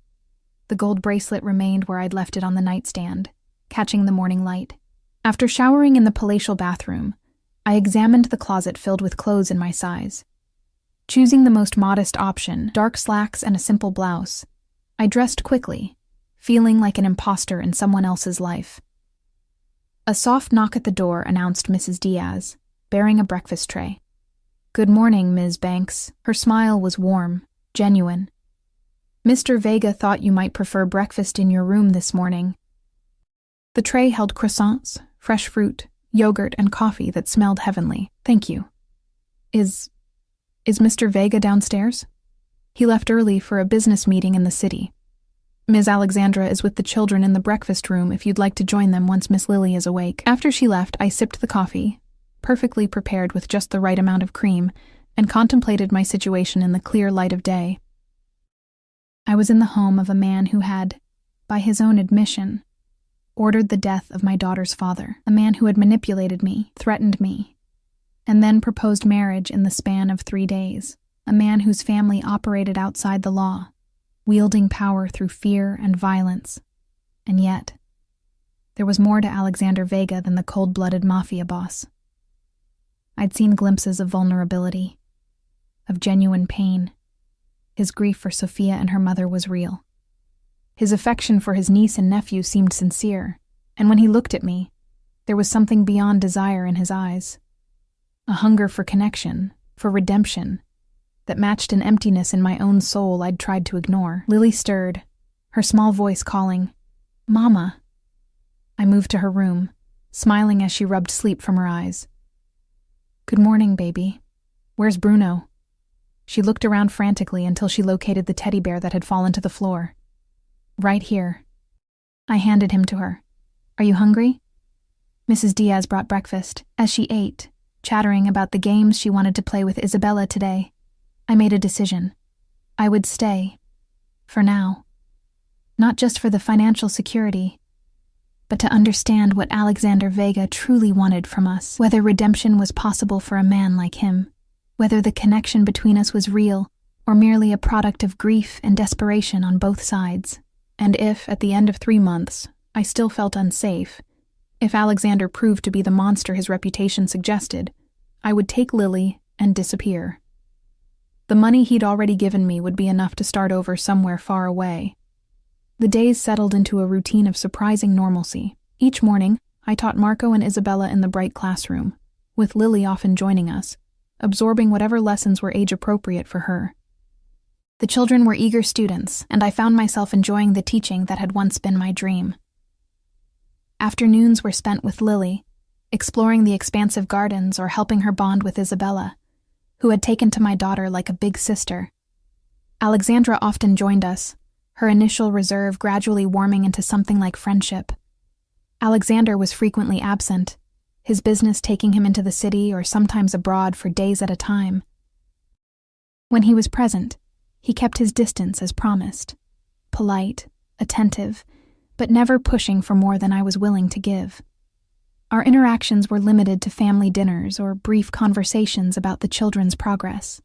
The gold bracelet remained where I'd left it on the nightstand, catching the morning light. After showering in the palatial bathroom, I examined the closet filled with clothes in my size. Choosing the most modest option, dark slacks and a simple blouse, I dressed quickly, feeling like an imposter in someone else's life. A soft knock at the door announced Mrs. Diaz, bearing a breakfast tray. "Good morning, Ms. Banks." Her smile was warm, genuine. "Mr. Vega thought you might prefer breakfast in your room this morning." The tray held croissants, fresh fruit, yogurt, and coffee that smelled heavenly. "Thank you." Is Mr. Vega downstairs?" "He left early for a business meeting in the city. Ms. Alexandra is with the children in the breakfast room if you'd like to join them once Miss Lily is awake." After she left, I sipped the coffee, perfectly prepared with just the right amount of cream, and contemplated my situation in the clear light of day. I was in the home of a man who had, by his own admission, ordered the death of my daughter's father, a man who had manipulated me, threatened me, and then proposed marriage in the span of 3 days, a man whose family operated outside the law, wielding power through fear and violence. And yet, there was more to Alexander Vega than the cold-blooded Mafia boss. I'd seen glimpses of vulnerability, of genuine pain. His grief for Sophia and her mother was real. His affection for his niece and nephew seemed sincere, and when he looked at me, there was something beyond desire in his eyes. A hunger for connection, for redemption, that matched an emptiness in my own soul I'd tried to ignore. Lily stirred, her small voice calling, "Mama." I moved to her room, smiling as she rubbed sleep from her eyes. "Good morning, baby. Where's Bruno?" She looked around frantically until she located the teddy bear that had fallen to the floor. "Right here." I handed him to her. "Are you hungry?" Mrs. Diaz brought breakfast. As she ate, chattering about the games she wanted to play with Isabella today, I made a decision. I would stay. For now. Not just for the financial security, but to understand what Alexander Vega truly wanted from us, whether redemption was possible for a man like him, whether the connection between us was real or merely a product of grief and desperation on both sides, and if, at the end of 3 months, I still felt unsafe, if Alexander proved to be the monster his reputation suggested, I would take Lily and disappear. The money he'd already given me would be enough to start over somewhere far away. The days settled into a routine of surprising normalcy. Each morning, I taught Marco and Isabella in the bright classroom, with Lily often joining us, absorbing whatever lessons were age-appropriate for her. The children were eager students, and I found myself enjoying the teaching that had once been my dream. Afternoons were spent with Lily, exploring the expansive gardens or helping her bond with Isabella, who had taken to my daughter like a big sister. Alexandra often joined us, her initial reserve gradually warming into something like friendship. Alexander was frequently absent, his business taking him into the city or sometimes abroad for days at a time. When he was present, he kept his distance as promised, polite, attentive, but never pushing for more than I was willing to give. Our interactions were limited to family dinners or brief conversations about the children's progress.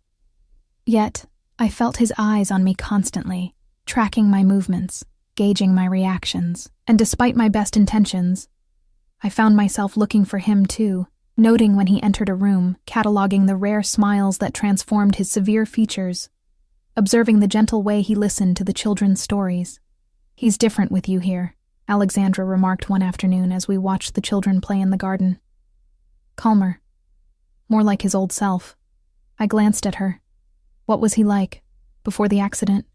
Yet, I felt his eyes on me constantly, tracking my movements, gauging my reactions, and despite my best intentions, I found myself looking for him too, noting when he entered a room, cataloging the rare smiles that transformed his severe features, observing the gentle way he listened to the children's stories. "He's different with you here," Alexandra remarked one afternoon as we watched the children play in the garden. "Calmer. More like his old self." I glanced at her. "What was he like, before the accident?"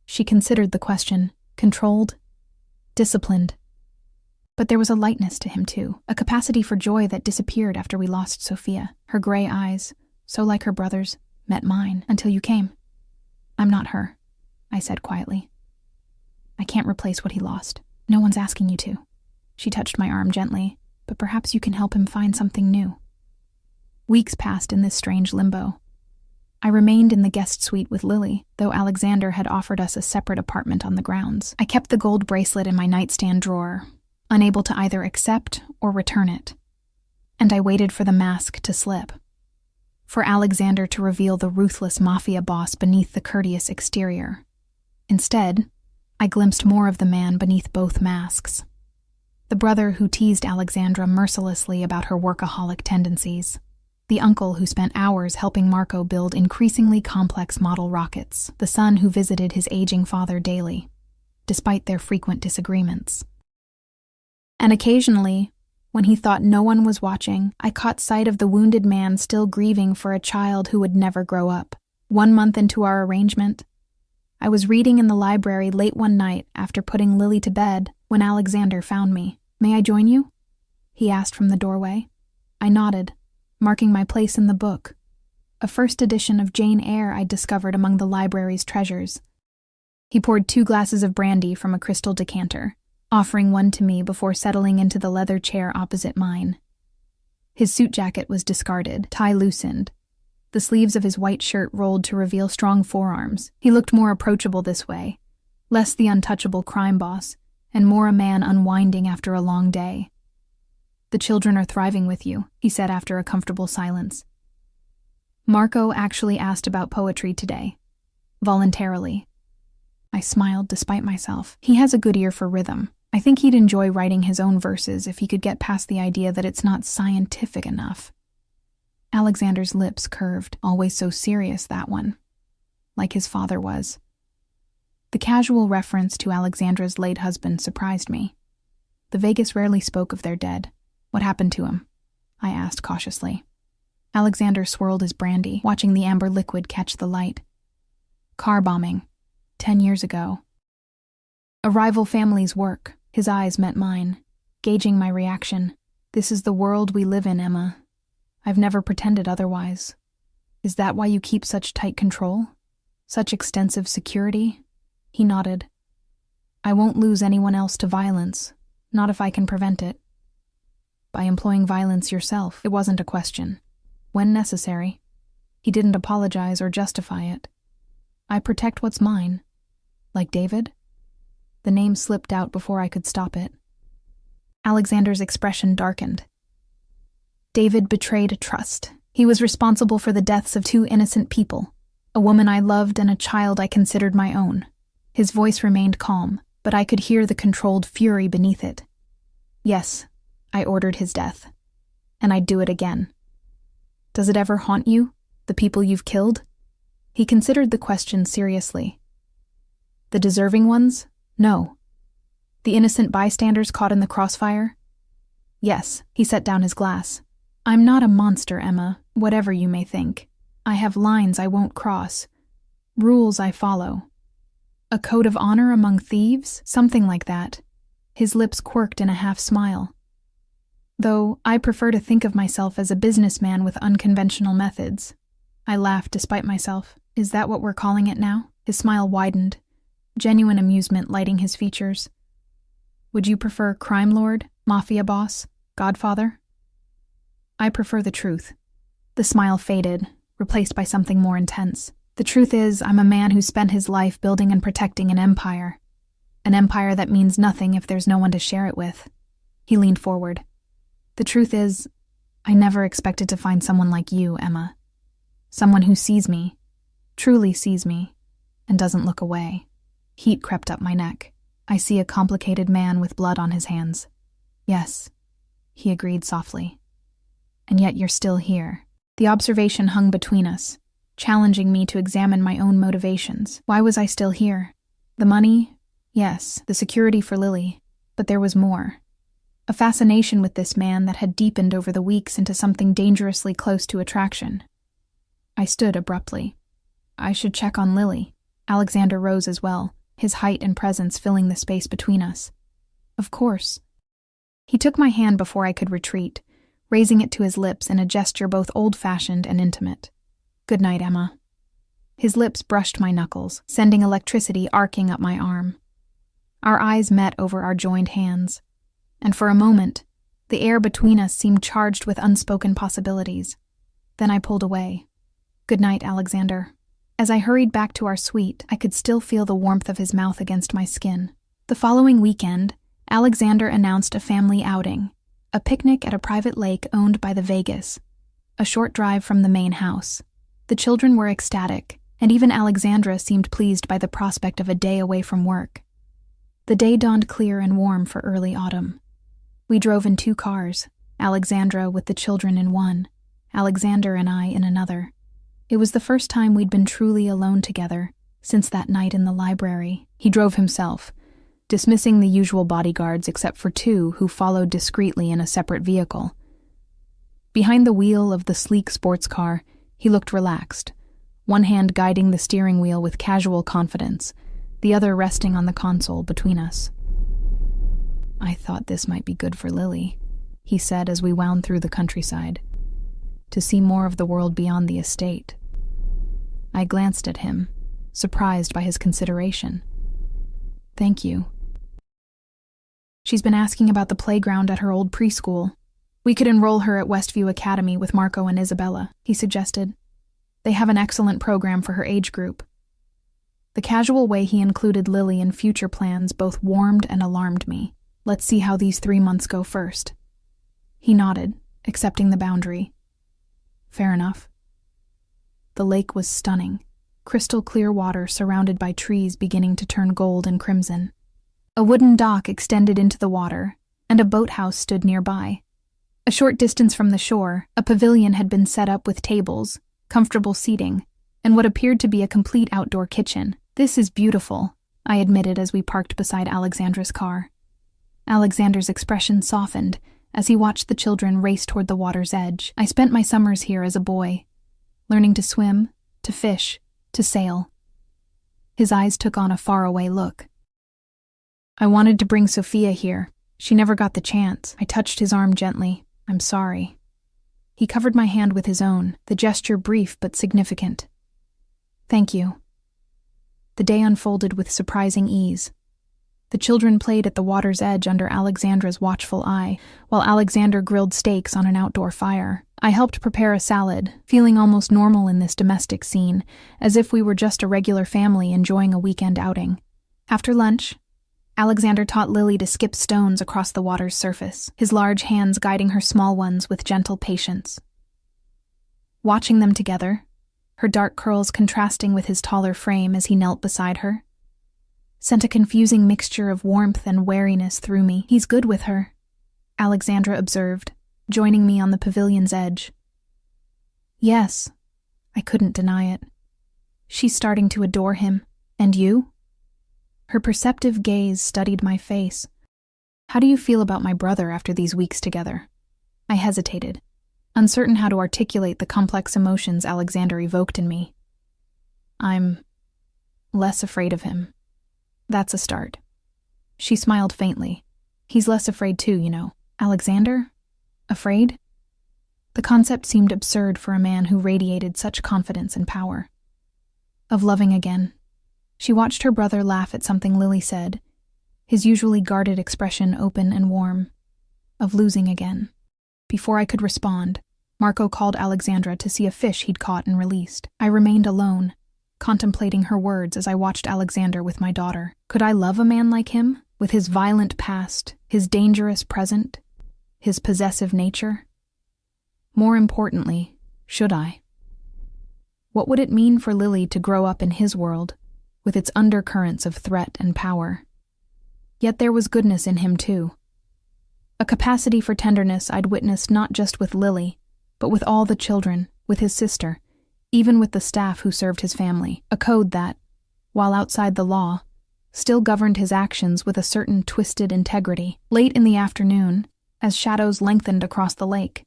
She considered the question, controlled, disciplined. But there was a lightness to him too, a capacity for joy that disappeared after we lost Sophia. Her gray eyes, so like her brother's, met mine until you came. "I'm not her," I said quietly. "I can't replace what he lost. No one's asking you to." She touched my arm gently, "But perhaps you can help him find something new." Weeks passed in this strange limbo. I remained in the guest suite with Lily, though Alexander had offered us a separate apartment on the grounds. I kept the gold bracelet in my nightstand drawer, unable to either accept or return it. And I waited for the mask to slip. for Alexander to reveal the ruthless Mafia boss beneath the courteous exterior. Instead, I glimpsed more of the man beneath both masks. The brother who teased Alexandra mercilessly about her workaholic tendencies. The uncle who spent hours helping Marco build increasingly complex model rockets. The son who visited his aging father daily, despite their frequent disagreements. And occasionally, when he thought no one was watching, I caught sight of the wounded man still grieving for a child who would never grow up. 1 month into our arrangement, I was reading in the library late one night after putting Lily to bed when Alexander found me. "May I join you?" he asked from the doorway. I nodded, marking my place in the book, a first edition of Jane Eyre I'd discovered among the library's treasures. He poured 2 glasses of brandy from a crystal decanter, offering one to me before settling into the leather chair opposite mine. His suit jacket was discarded, tie loosened. The sleeves of his white shirt rolled to reveal strong forearms. He looked more approachable this way, less the untouchable crime boss, and more a man unwinding after a long day. "The children are thriving with you," he said after a comfortable silence. Marco actually asked about poetry today, voluntarily. I smiled despite myself. He has a good ear for rhythm. I think he'd enjoy writing his own verses if he could get past the idea that it's not scientific enough. Alexander's lips curved, always so serious, that one, like his father was. The casual reference to Alexandra's late husband surprised me. The Vegas rarely spoke of their dead. "What happened to him?" I asked cautiously. Alexander swirled his brandy, watching the amber liquid catch the light. "Car bombing. 10 years ago. A rival family's work." His eyes met mine, gauging my reaction. "This is the world we live in, Emma. I've never pretended otherwise. Is that why you keep such tight control? Such extensive security?" He nodded. "I won't lose anyone else to violence, not if I can prevent it." "By employing violence yourself." It wasn't a question. "When necessary." He didn't apologize or justify it. "I protect what's mine." "Like David?" The name slipped out before I could stop it. Alexander's expression darkened. "David betrayed a trust. He was responsible for the deaths of 2 innocent people, a woman I loved and a child I considered my own." His voice remained calm, but I could hear the controlled fury beneath it. "Yes, I ordered his death. And I'd do it again." "Does it ever haunt you, the people you've killed?" He considered the question seriously. "The deserving ones? No. The innocent bystanders caught in the crossfire? Yes." He set down his glass. "I'm not a monster, Emma, whatever you may think. I have lines I won't cross, rules I follow. A code of honor among thieves? Something like that." His lips quirked in a half-smile. "Though I prefer to think of myself as a businessman with unconventional methods." I laughed despite myself. "Is that what we're calling it now?" His smile widened, genuine amusement lighting his features. "Would you prefer crime lord, mafia boss, godfather?" "I prefer the truth." The smile faded, replaced by something more intense. "The truth is, I'm a man who spent his life building and protecting an empire. An empire that means nothing if there's no one to share it with." He leaned forward. "The truth is, I never expected to find someone like you, Emma. Someone who sees me, truly sees me, and doesn't look away." Heat crept up my neck. "I see a complicated man with blood on his hands." "Yes," he agreed softly. "And yet you're still here." The observation hung between us, challenging me to examine my own motivations. Why was I still here? The money? Yes, the security for Lily. But there was more. A fascination with this man that had deepened over the weeks into something dangerously close to attraction. I stood abruptly. "I should check on Lily." Alexander rose as well, his height and presence filling the space between us. "Of course." He took my hand before I could retreat, raising it to his lips in a gesture both old-fashioned and intimate. "Good night, Emma." His lips brushed my knuckles, sending electricity arcing up my arm. Our eyes met over our joined hands, and for a moment, the air between us seemed charged with unspoken possibilities. Then I pulled away. "Good night, Alexander." As I hurried back to our suite, I could still feel the warmth of his mouth against my skin. The following weekend, Alexander announced a family outing, a picnic at a private lake owned by the Vegas. a short drive from the main house. The children were ecstatic, and even Alexandra seemed pleased by the prospect of a day away from work. The day dawned clear and warm for early autumn. We drove in 2 cars, Alexandra with the children in one, Alexander and I in another. It was the first time we'd been truly alone together since that night in the library. He drove himself, dismissing the usual bodyguards except for 2 who followed discreetly in a separate vehicle. Behind the wheel of the sleek sports car, he looked relaxed, one hand guiding the steering wheel with casual confidence, the other resting on the console between us. "I thought this might be good for Lily," he said as we wound through the countryside, "to see more of the world beyond the estate." I glanced at him, surprised by his consideration. "Thank you." "She's been asking about the playground at her old preschool. We could enroll her at Westview Academy with Marco and Isabella," he suggested. "They have an excellent program for her age group." The casual way he included Lily in future plans both warmed and alarmed me. "Let's see how these 3 months go first." He nodded, accepting the boundary. "Fair enough." The lake was stunning, crystal clear water surrounded by trees beginning to turn gold and crimson. A wooden dock extended into the water, and a boathouse stood nearby. A short distance from the shore, a pavilion had been set up with tables, comfortable seating, and what appeared to be a complete outdoor kitchen. "This is beautiful," I admitted as we parked beside Alexandra's car. Alexander's expression softened as he watched the children race toward the water's edge. "I spent my summers here as a boy, learning to swim, to fish, to sail." His eyes took on a faraway look. "I wanted to bring Sophia here. She never got the chance." I touched his arm gently. "I'm sorry." He covered my hand with his own, the gesture brief but significant. "Thank you." The day unfolded with surprising ease. The children played at the water's edge under Alexandra's watchful eye, while Alexander grilled steaks on an outdoor fire. I helped prepare a salad, feeling almost normal in this domestic scene, as if we were just a regular family enjoying a weekend outing. After lunch, Alexander taught Lily to skip stones across the water's surface, his large hands guiding her small ones with gentle patience. Watching them together, her dark curls contrasting with his taller frame as he knelt beside her, sent a confusing mixture of warmth and wariness through me. "He's good with her," Alexandra observed, joining me on the pavilion's edge. "Yes," I couldn't deny it. "She's starting to adore him. And you?" Her perceptive gaze studied my face. "How do you feel about my brother after these weeks together?" I hesitated, uncertain how to articulate the complex emotions Alexander evoked in me. "I'm less afraid of him. That's a start." She smiled faintly. "He's less afraid too, you know." "Alexander? Afraid?" The concept seemed absurd for a man who radiated such confidence and power. "Of loving again." She watched her brother laugh at something Lily said, his usually guarded expression open and warm. "Of losing again." Before I could respond, Marco called Alexandra to see a fish he'd caught and released. I remained alone, contemplating her words as I watched Alexander with my daughter. Could I love a man like him, with his violent past, his dangerous present, his possessive nature? More importantly, should I? What would it mean for Lily to grow up in his world, with its undercurrents of threat and power? Yet there was goodness in him too. A capacity for tenderness I'd witnessed not just with Lily, but with all the children, with his sister, even with the staff who served his family. A code that, while outside the law, still governed his actions with a certain twisted integrity. Late in the afternoon, as shadows lengthened across the lake,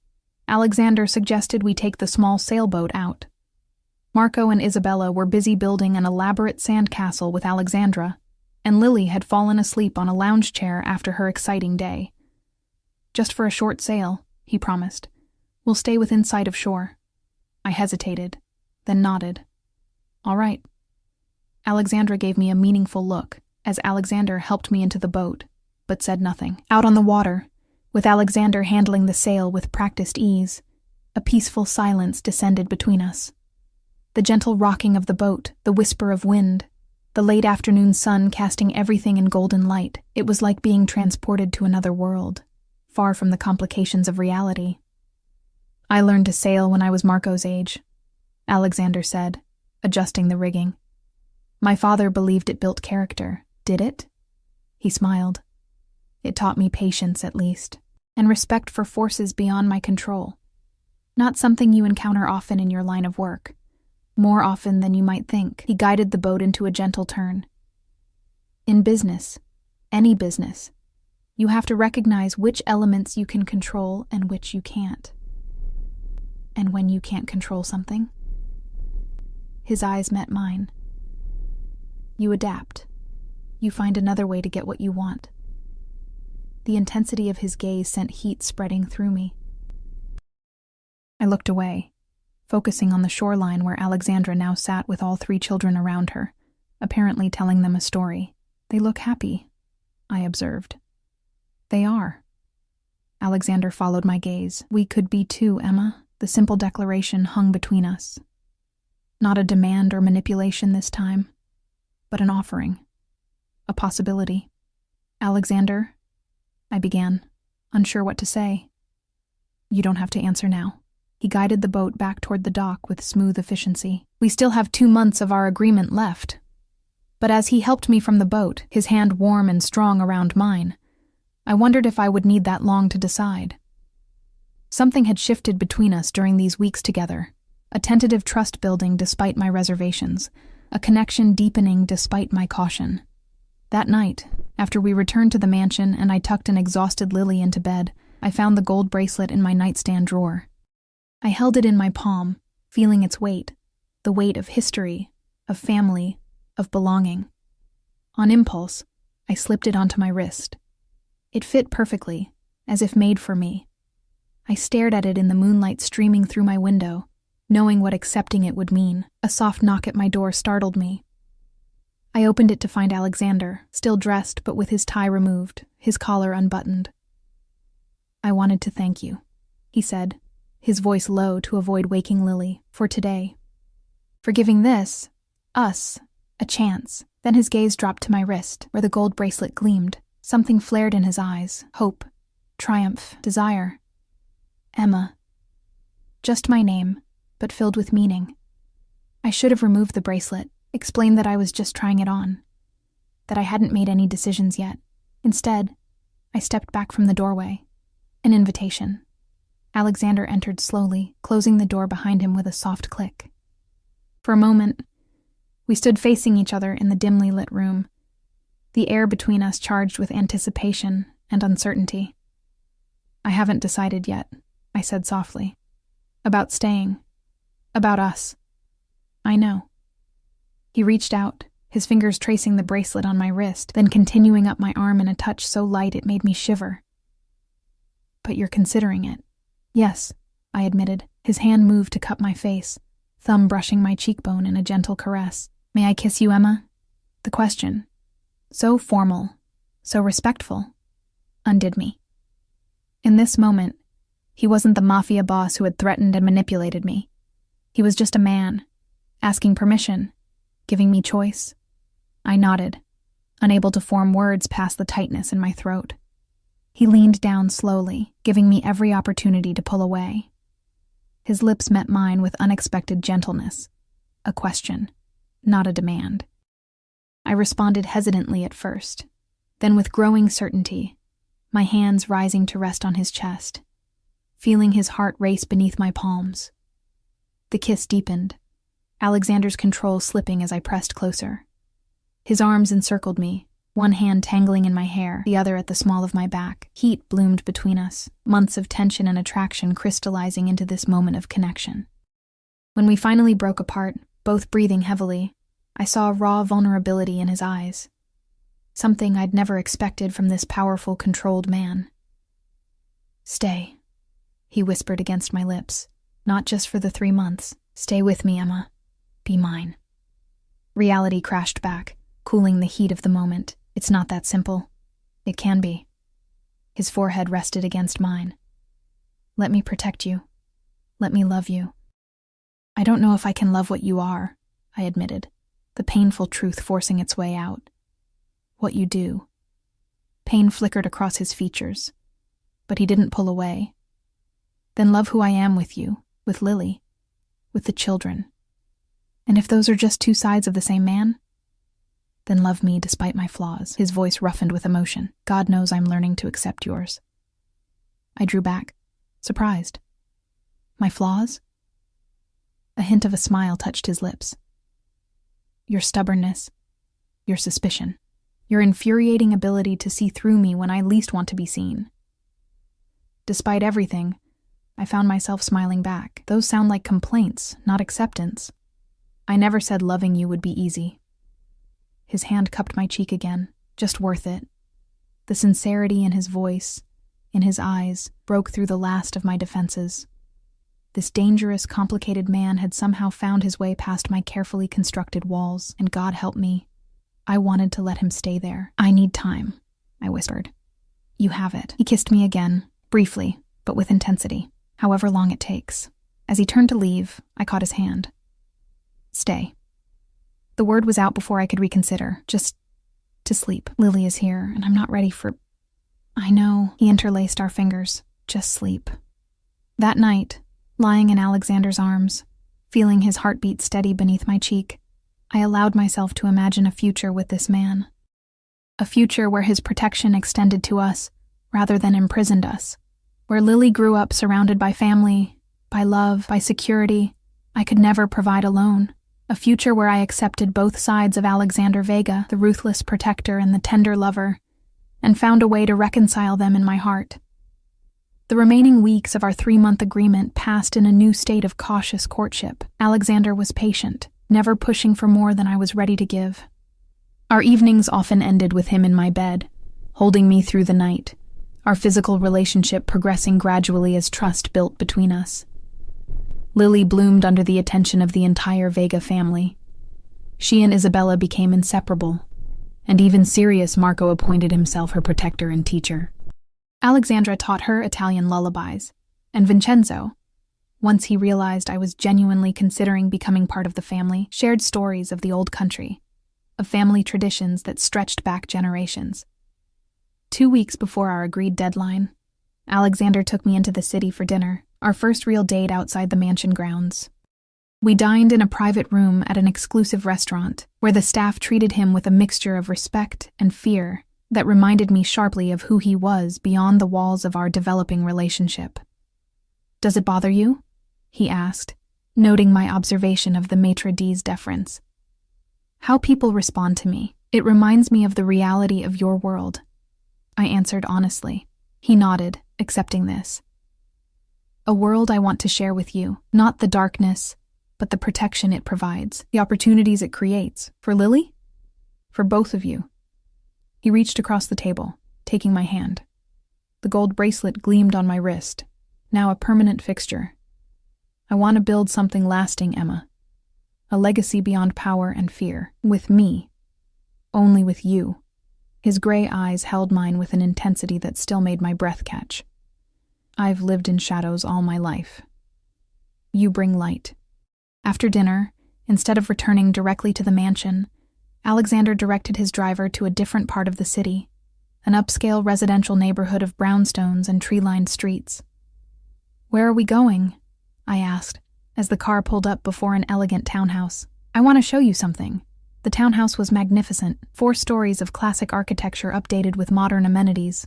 Alexander suggested we take the small sailboat out. Marco and Isabella were busy building an elaborate sandcastle with Alexandra, and Lily had fallen asleep on a lounge chair after her exciting day. "Just for a short sail," he promised. "We'll stay within sight of shore." I hesitated, then nodded. "All right." Alexandra gave me a meaningful look as Alexander helped me into the boat, but said nothing. Out on the water, with Alexander handling the sail with practiced ease, a peaceful silence descended between us. The gentle rocking of the boat, the whisper of wind, the late afternoon sun casting everything in golden light. It was like being transported to another world, far from the complications of reality. I learned to sail when I was Marco's age, Alexander said, adjusting the rigging. My father believed it built character. Did it? He smiled. It taught me patience, at least, and respect for forces beyond my control. Not something you encounter often in your line of work. More often than you might think. He guided the boat into a gentle turn. In business, any business, you have to recognize which elements you can control and which you can't. And when you can't control something, his eyes met mine. You adapt. You find another way to get what you want. The intensity of his gaze sent heat spreading through me. I looked away, focusing on the shoreline where Alexandra now sat with all 3 children around her, apparently telling them a story. They look happy, I observed. They are. Alexander followed my gaze. We could be too, Emma. The simple declaration hung between us. Not a demand or manipulation this time, but an offering. A possibility. Alexander, I began, unsure what to say. You don't have to answer now. He guided the boat back toward the dock with smooth efficiency. We still have 2 months of our agreement left. But as he helped me from the boat, his hand warm and strong around mine, I wondered if I would need that long to decide. Something had shifted between us during these weeks together, a tentative trust building despite my reservations, a connection deepening despite my caution. That night, after we returned to the mansion and I tucked an exhausted Lily into bed, I found the gold bracelet in my nightstand drawer. I held it in my palm, feeling its weight, the weight of history, of family, of belonging. On impulse, I slipped it onto my wrist. It fit perfectly, as if made for me. I stared at it in the moonlight streaming through my window, knowing what accepting it would mean. A soft knock at my door startled me. I opened it to find Alexander, still dressed but with his tie removed, his collar unbuttoned. I wanted to thank you, he said, his voice low to avoid waking Lily, for today. For giving this, us, a chance. Then his gaze dropped to my wrist, where the gold bracelet gleamed. Something flared in his eyes, hope, triumph, desire. Emma. Just my name, but filled with meaning. I should have removed the bracelet, explained that I was just trying it on, that I hadn't made any decisions yet. Instead, I stepped back from the doorway. An invitation. Alexander entered slowly, closing the door behind him with a soft click. For a moment, we stood facing each other in the dimly lit room, the air between us charged with anticipation and uncertainty. I haven't decided yet, I said softly. About staying. About us. I know. He reached out, his fingers tracing the bracelet on my wrist, then continuing up my arm in a touch so light it made me shiver. But you're considering it. Yes, I admitted. His hand moved to cup my face, thumb brushing my cheekbone in a gentle caress. May I kiss you, Emma? The question, so formal, so respectful, undid me. In this moment, he wasn't the Mafia boss who had threatened and manipulated me. He was just a man, asking permission, giving me choice. I nodded, unable to form words past the tightness in my throat. He leaned down slowly, giving me every opportunity to pull away. His lips met mine with unexpected gentleness, a question, not a demand. I responded hesitantly at first, then with growing certainty, my hands rising to rest on his chest, feeling his heart race beneath my palms. The kiss deepened, Alexander's control slipping as I pressed closer. His arms encircled me, one hand tangling in my hair, the other at the small of my back. Heat bloomed between us, months of tension and attraction crystallizing into this moment of connection. When we finally broke apart, both breathing heavily, I saw raw vulnerability in his eyes, something I'd never expected from this powerful, controlled man. Stay, he whispered against my lips, not just for the 3 months. Stay with me, Emma. Be mine. Reality crashed back, cooling the heat of the moment. It's not that simple. It can be. His forehead rested against mine. Let me protect you. Let me love you. I don't know if I can love what you are, I admitted, the painful truth forcing its way out. What you do. Pain flickered across his features, but he didn't pull away. then love who I am with you, with Lily, with the children. And if those are just two sides of the same man, then love me despite my flaws. His voice roughened with emotion. God knows I'm learning to accept yours. I drew back, surprised. My flaws? A hint of a smile touched his lips. Your stubbornness, your suspicion, your infuriating ability to see through me when I least want to be seen. Despite everything, I found myself smiling back. Those sound like complaints, not acceptance. I never said loving you would be easy. His hand cupped my cheek again, just worth it. The sincerity in his voice, in his eyes, broke through the last of my defenses. This dangerous, complicated man had somehow found his way past my carefully constructed walls, and God help me, I wanted to let him stay there. I need time, I whispered. You have it. He kissed me again, briefly, but with intensity, however long it takes. As he turned to leave, I caught his hand. Stay. The word was out before I could reconsider. Just to sleep. Lily is here, and I'm not ready for... I know. He interlaced our fingers. Just sleep. That night, lying in Alexander's arms, feeling his heartbeat steady beneath my cheek, I allowed myself to imagine a future with this man. A future where his protection extended to us, rather than imprisoned us. Where Lily grew up surrounded by family, by love, by security I could never provide alone. A future where I accepted both sides of Alexander Vega, the ruthless protector and the tender lover, and found a way to reconcile them in my heart. The remaining weeks of our 3-month agreement passed in a new state of cautious courtship. Alexander was patient, never pushing for more than I was ready to give. Our evenings often ended with him in my bed, holding me through the night, our physical relationship progressing gradually as trust built between us. Lily bloomed under the attention of the entire Vega family. She and Isabella became inseparable, and even Sirius Marco appointed himself her protector and teacher. Alexandra taught her Italian lullabies, and Vincenzo, once he realized I was genuinely considering becoming part of the family, shared stories of the old country, of family traditions that stretched back generations. 2 weeks before our agreed deadline, Alexander took me into the city for dinner, our first real date outside the mansion grounds. We dined in a private room at an exclusive restaurant, where the staff treated him with a mixture of respect and fear that reminded me sharply of who he was beyond the walls of our developing relationship. "Does it bother you?" he asked, noting my observation of the maitre d's deference. "How people respond to me. It reminds me of the reality of your world," I answered honestly. He nodded, accepting this. "A world I want to share with you, not the darkness, but the protection it provides, the opportunities it creates. For Lily? For both of you." He reached across the table, taking my hand. The gold bracelet gleamed on my wrist, now a permanent fixture. "I want to build something lasting, Emma. A legacy beyond power and fear. With me. Only with you." His gray eyes held mine with an intensity that still made my breath catch. "I've lived in shadows all my life. You bring light." After dinner, instead of returning directly to the mansion, Alexander directed his driver to a different part of the city, an upscale residential neighborhood of brownstones and tree-lined streets. "Where are we going?" I asked, as the car pulled up before an elegant townhouse. "I want to show you something." The townhouse was magnificent, 4 stories of classic architecture updated with modern amenities.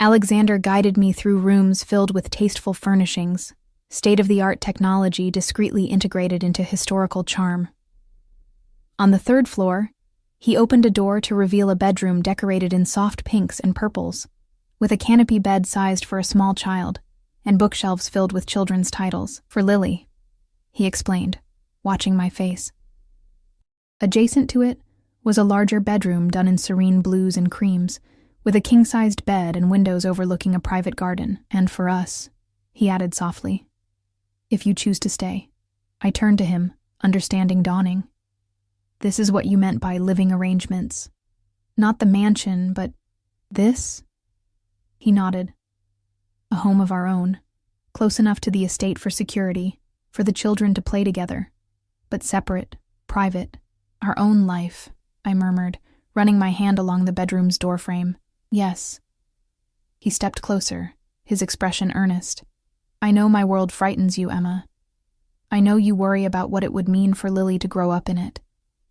Alexander guided me through rooms filled with tasteful furnishings, state-of-the-art technology discreetly integrated into historical charm. On the 3rd floor, he opened a door to reveal a bedroom decorated in soft pinks and purples, with a canopy bed sized for a small child, and bookshelves filled with children's titles. "For Lily," he explained, watching my face. Adjacent to it was a larger bedroom done in serene blues and creams, with a king-sized bed and windows overlooking a private garden. "And for us," he added softly, "if you choose to stay." I turned to him, understanding dawning. "This is what you meant by living arrangements. Not the mansion, but this?" He nodded. "A home of our own, close enough to the estate for security, for the children to play together, but separate, private. Our own life," I murmured, running my hand along the bedroom's doorframe. "Yes." He stepped closer, his expression earnest. I know my world frightens you, Emma. I know you worry about what it would mean for Lily to grow up in it.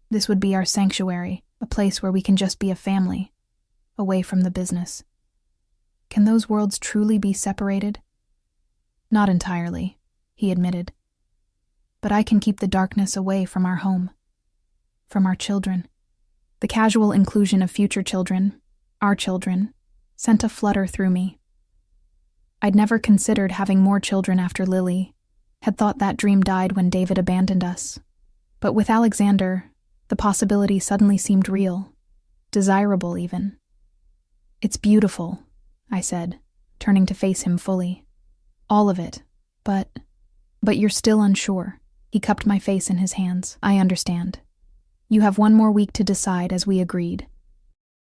This would be our sanctuary, a place where we can just be a family, away from the business. Can those worlds truly be separated? Not entirely, he admitted. But I can keep the darkness away from our home, from our children. The casual inclusion of future children, our children, sent a flutter through me. I'd never considered having more children after Lily, had thought that dream died when David abandoned us. But with Alexander, the possibility suddenly seemed real, desirable even. It's beautiful, I said, turning to face him fully. All of it, but you're still unsure. He cupped my face in his hands. I understand. You have 1 more week to decide, as we agreed.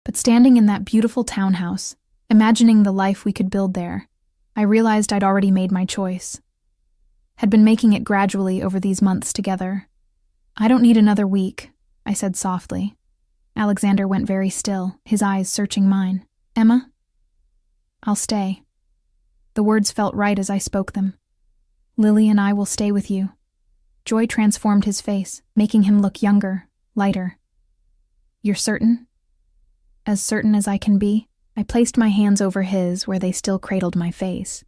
But standing in that beautiful townhouse, imagining the life we could build there, I realized I'd already made my choice. Had been making it gradually over these months together. I don't need another week, I said softly. Alexander went very still, his eyes searching mine. Emma? I'll stay. The words felt right as I spoke them. Lily and I will stay with you. Joy transformed his face, making him look younger, lighter. You're certain? As certain as I can be. I placed my hands over his where they still cradled my face.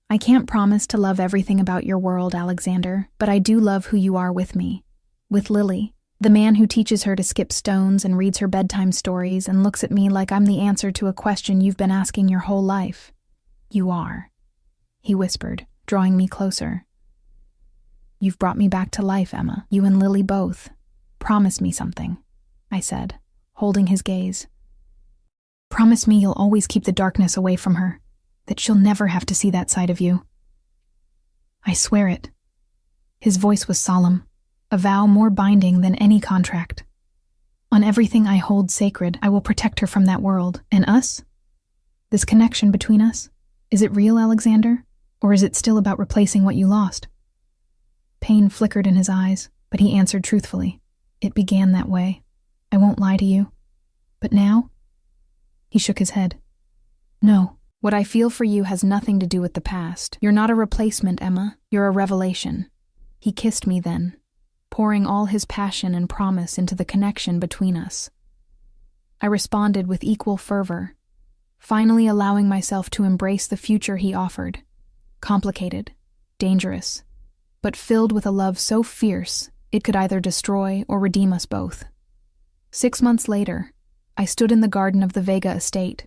I can't promise to love everything about your world, Alexander, but I do love who you are with me. With Lily, the man who teaches her to skip stones and reads her bedtime stories and looks at me like I'm the answer to a question you've been asking your whole life. You are, he whispered, drawing me closer. You've brought me back to life, Emma. You and Lily both. Promise me something, I said, holding his gaze. Promise me you'll always keep the darkness away from her, that she'll never have to see that side of you. I swear it. His voice was solemn, a vow more binding than any contract. On everything I hold sacred, I will protect her from that world. And us? This connection between us? Is it real, Alexander? Or is it still about replacing what you lost? Pain flickered in his eyes, but he answered truthfully. It began that way. I won't lie to you. But now? He shook his head. No, what I feel for you has nothing to do with the past. You're not a replacement, Emma. You're a revelation. He kissed me then, pouring all his passion and promise into the connection between us. I responded with equal fervor, finally allowing myself to embrace the future he offered. Complicated, dangerous, but filled with a love so fierce it could either destroy or redeem us both. 6 months later, I stood in the garden of the Vega estate,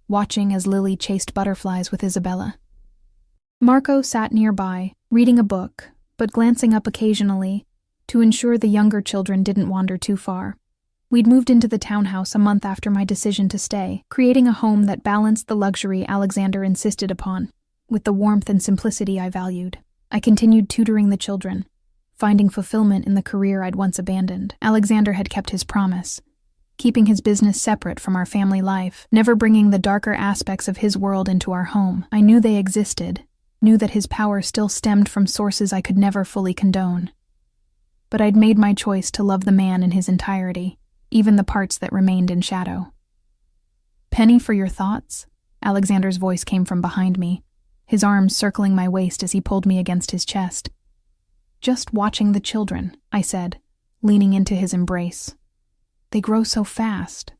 watching as Lily chased butterflies with Isabella. Marco sat nearby, reading a book, but glancing up occasionally to ensure the younger children didn't wander too far. We'd moved into the townhouse a month after my decision to stay, creating a home that balanced the luxury Alexander insisted upon with the warmth and simplicity I valued. I continued tutoring the children, finding fulfillment in the career I'd once abandoned. Alexander had kept his promise, keeping his business separate from our family life, never bringing the darker aspects of his world into our home. I knew they existed, knew that his power still stemmed from sources I could never fully condone. But I'd made my choice to love the man in his entirety, even the parts that remained in shadow. Penny for your thoughts? Alexander's voice came from behind me, his arms circling my waist as he pulled me against his chest. Just watching the children, I said, leaning into his embrace. They grow so fast.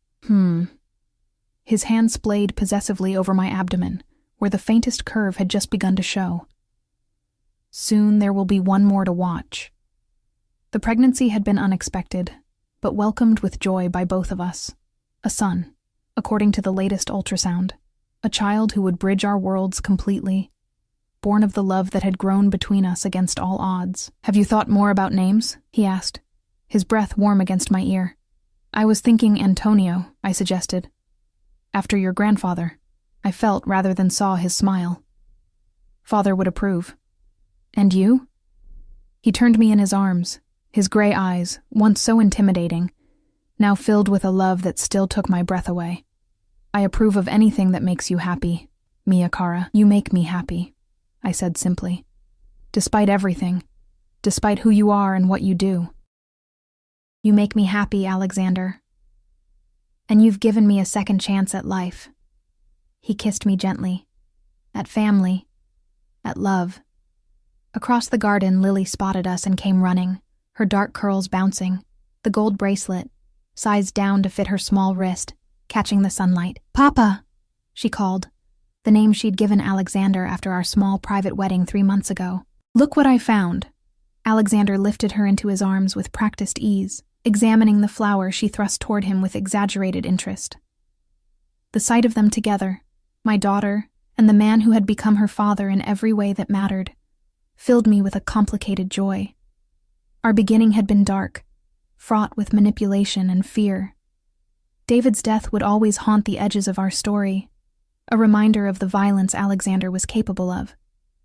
His hand splayed possessively over my abdomen, where the faintest curve had just begun to show. Soon there will be 1 more to watch. The pregnancy had been unexpected, but welcomed with joy by both of us. A son, according to the latest ultrasound. A child who would bridge our worlds completely, born of the love that had grown between us against all odds. Have you thought more about names? He asked, his breath warm against my ear. I was thinking Antonio, I suggested. After your grandfather. I felt rather than saw his smile. Father would approve. And you? He turned me in his arms, his gray eyes, once so intimidating, now filled with a love that still took my breath away. I approve of anything that makes you happy, Mia Cara. You make me happy, I said simply. Despite everything, despite who you are and what you do. You make me happy, Alexander. And you've given me a second chance at life. He kissed me gently. At family. at love. Across the garden, Lily spotted us and came running, her dark curls bouncing, the gold bracelet, sized down to fit her small wrist, catching the sunlight. "Papa," she called, the name she'd given Alexander after our small private wedding 3 months ago. "Look what I found." Alexander lifted her into his arms with practiced ease, examining the flower she thrust toward him with exaggerated interest. The sight of them together, my daughter and the man who had become her father in every way that mattered, filled me with a complicated joy. Our beginning had been dark, fraught with manipulation and fear. David's death would always haunt the edges of our story, a reminder of the violence Alexander was capable of.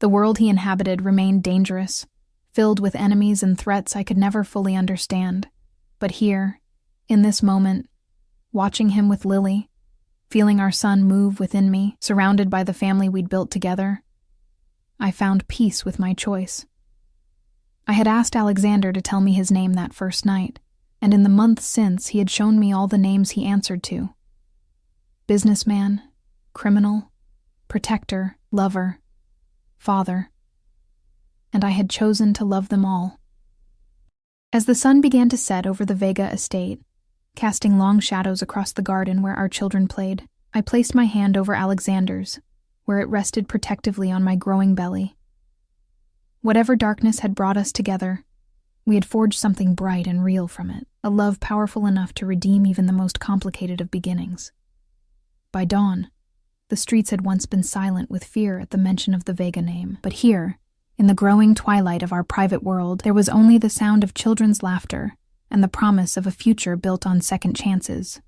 The world he inhabited remained dangerous, filled with enemies and threats I could never fully understand. But here, in this moment, watching him with Lily, feeling our son move within me, surrounded by the family we'd built together, I found peace with my choice. I had asked Alexander to tell me his name that first night, and in the months since he had shown me all the names he answered to. Businessman, criminal, protector, lover, father. And I had chosen to love them all. As the sun began to set over the Vega estate, casting long shadows across the garden where our children played, I placed my hand over Alexander's, where it rested protectively on my growing belly. Whatever darkness had brought us together, we had forged something bright and real from it, a love powerful enough to redeem even the most complicated of beginnings. By dawn, the streets had once been silent with fear at the mention of the Vega name, but here, in the growing twilight of our private world, there was only the sound of children's laughter and the promise of a future built on second chances.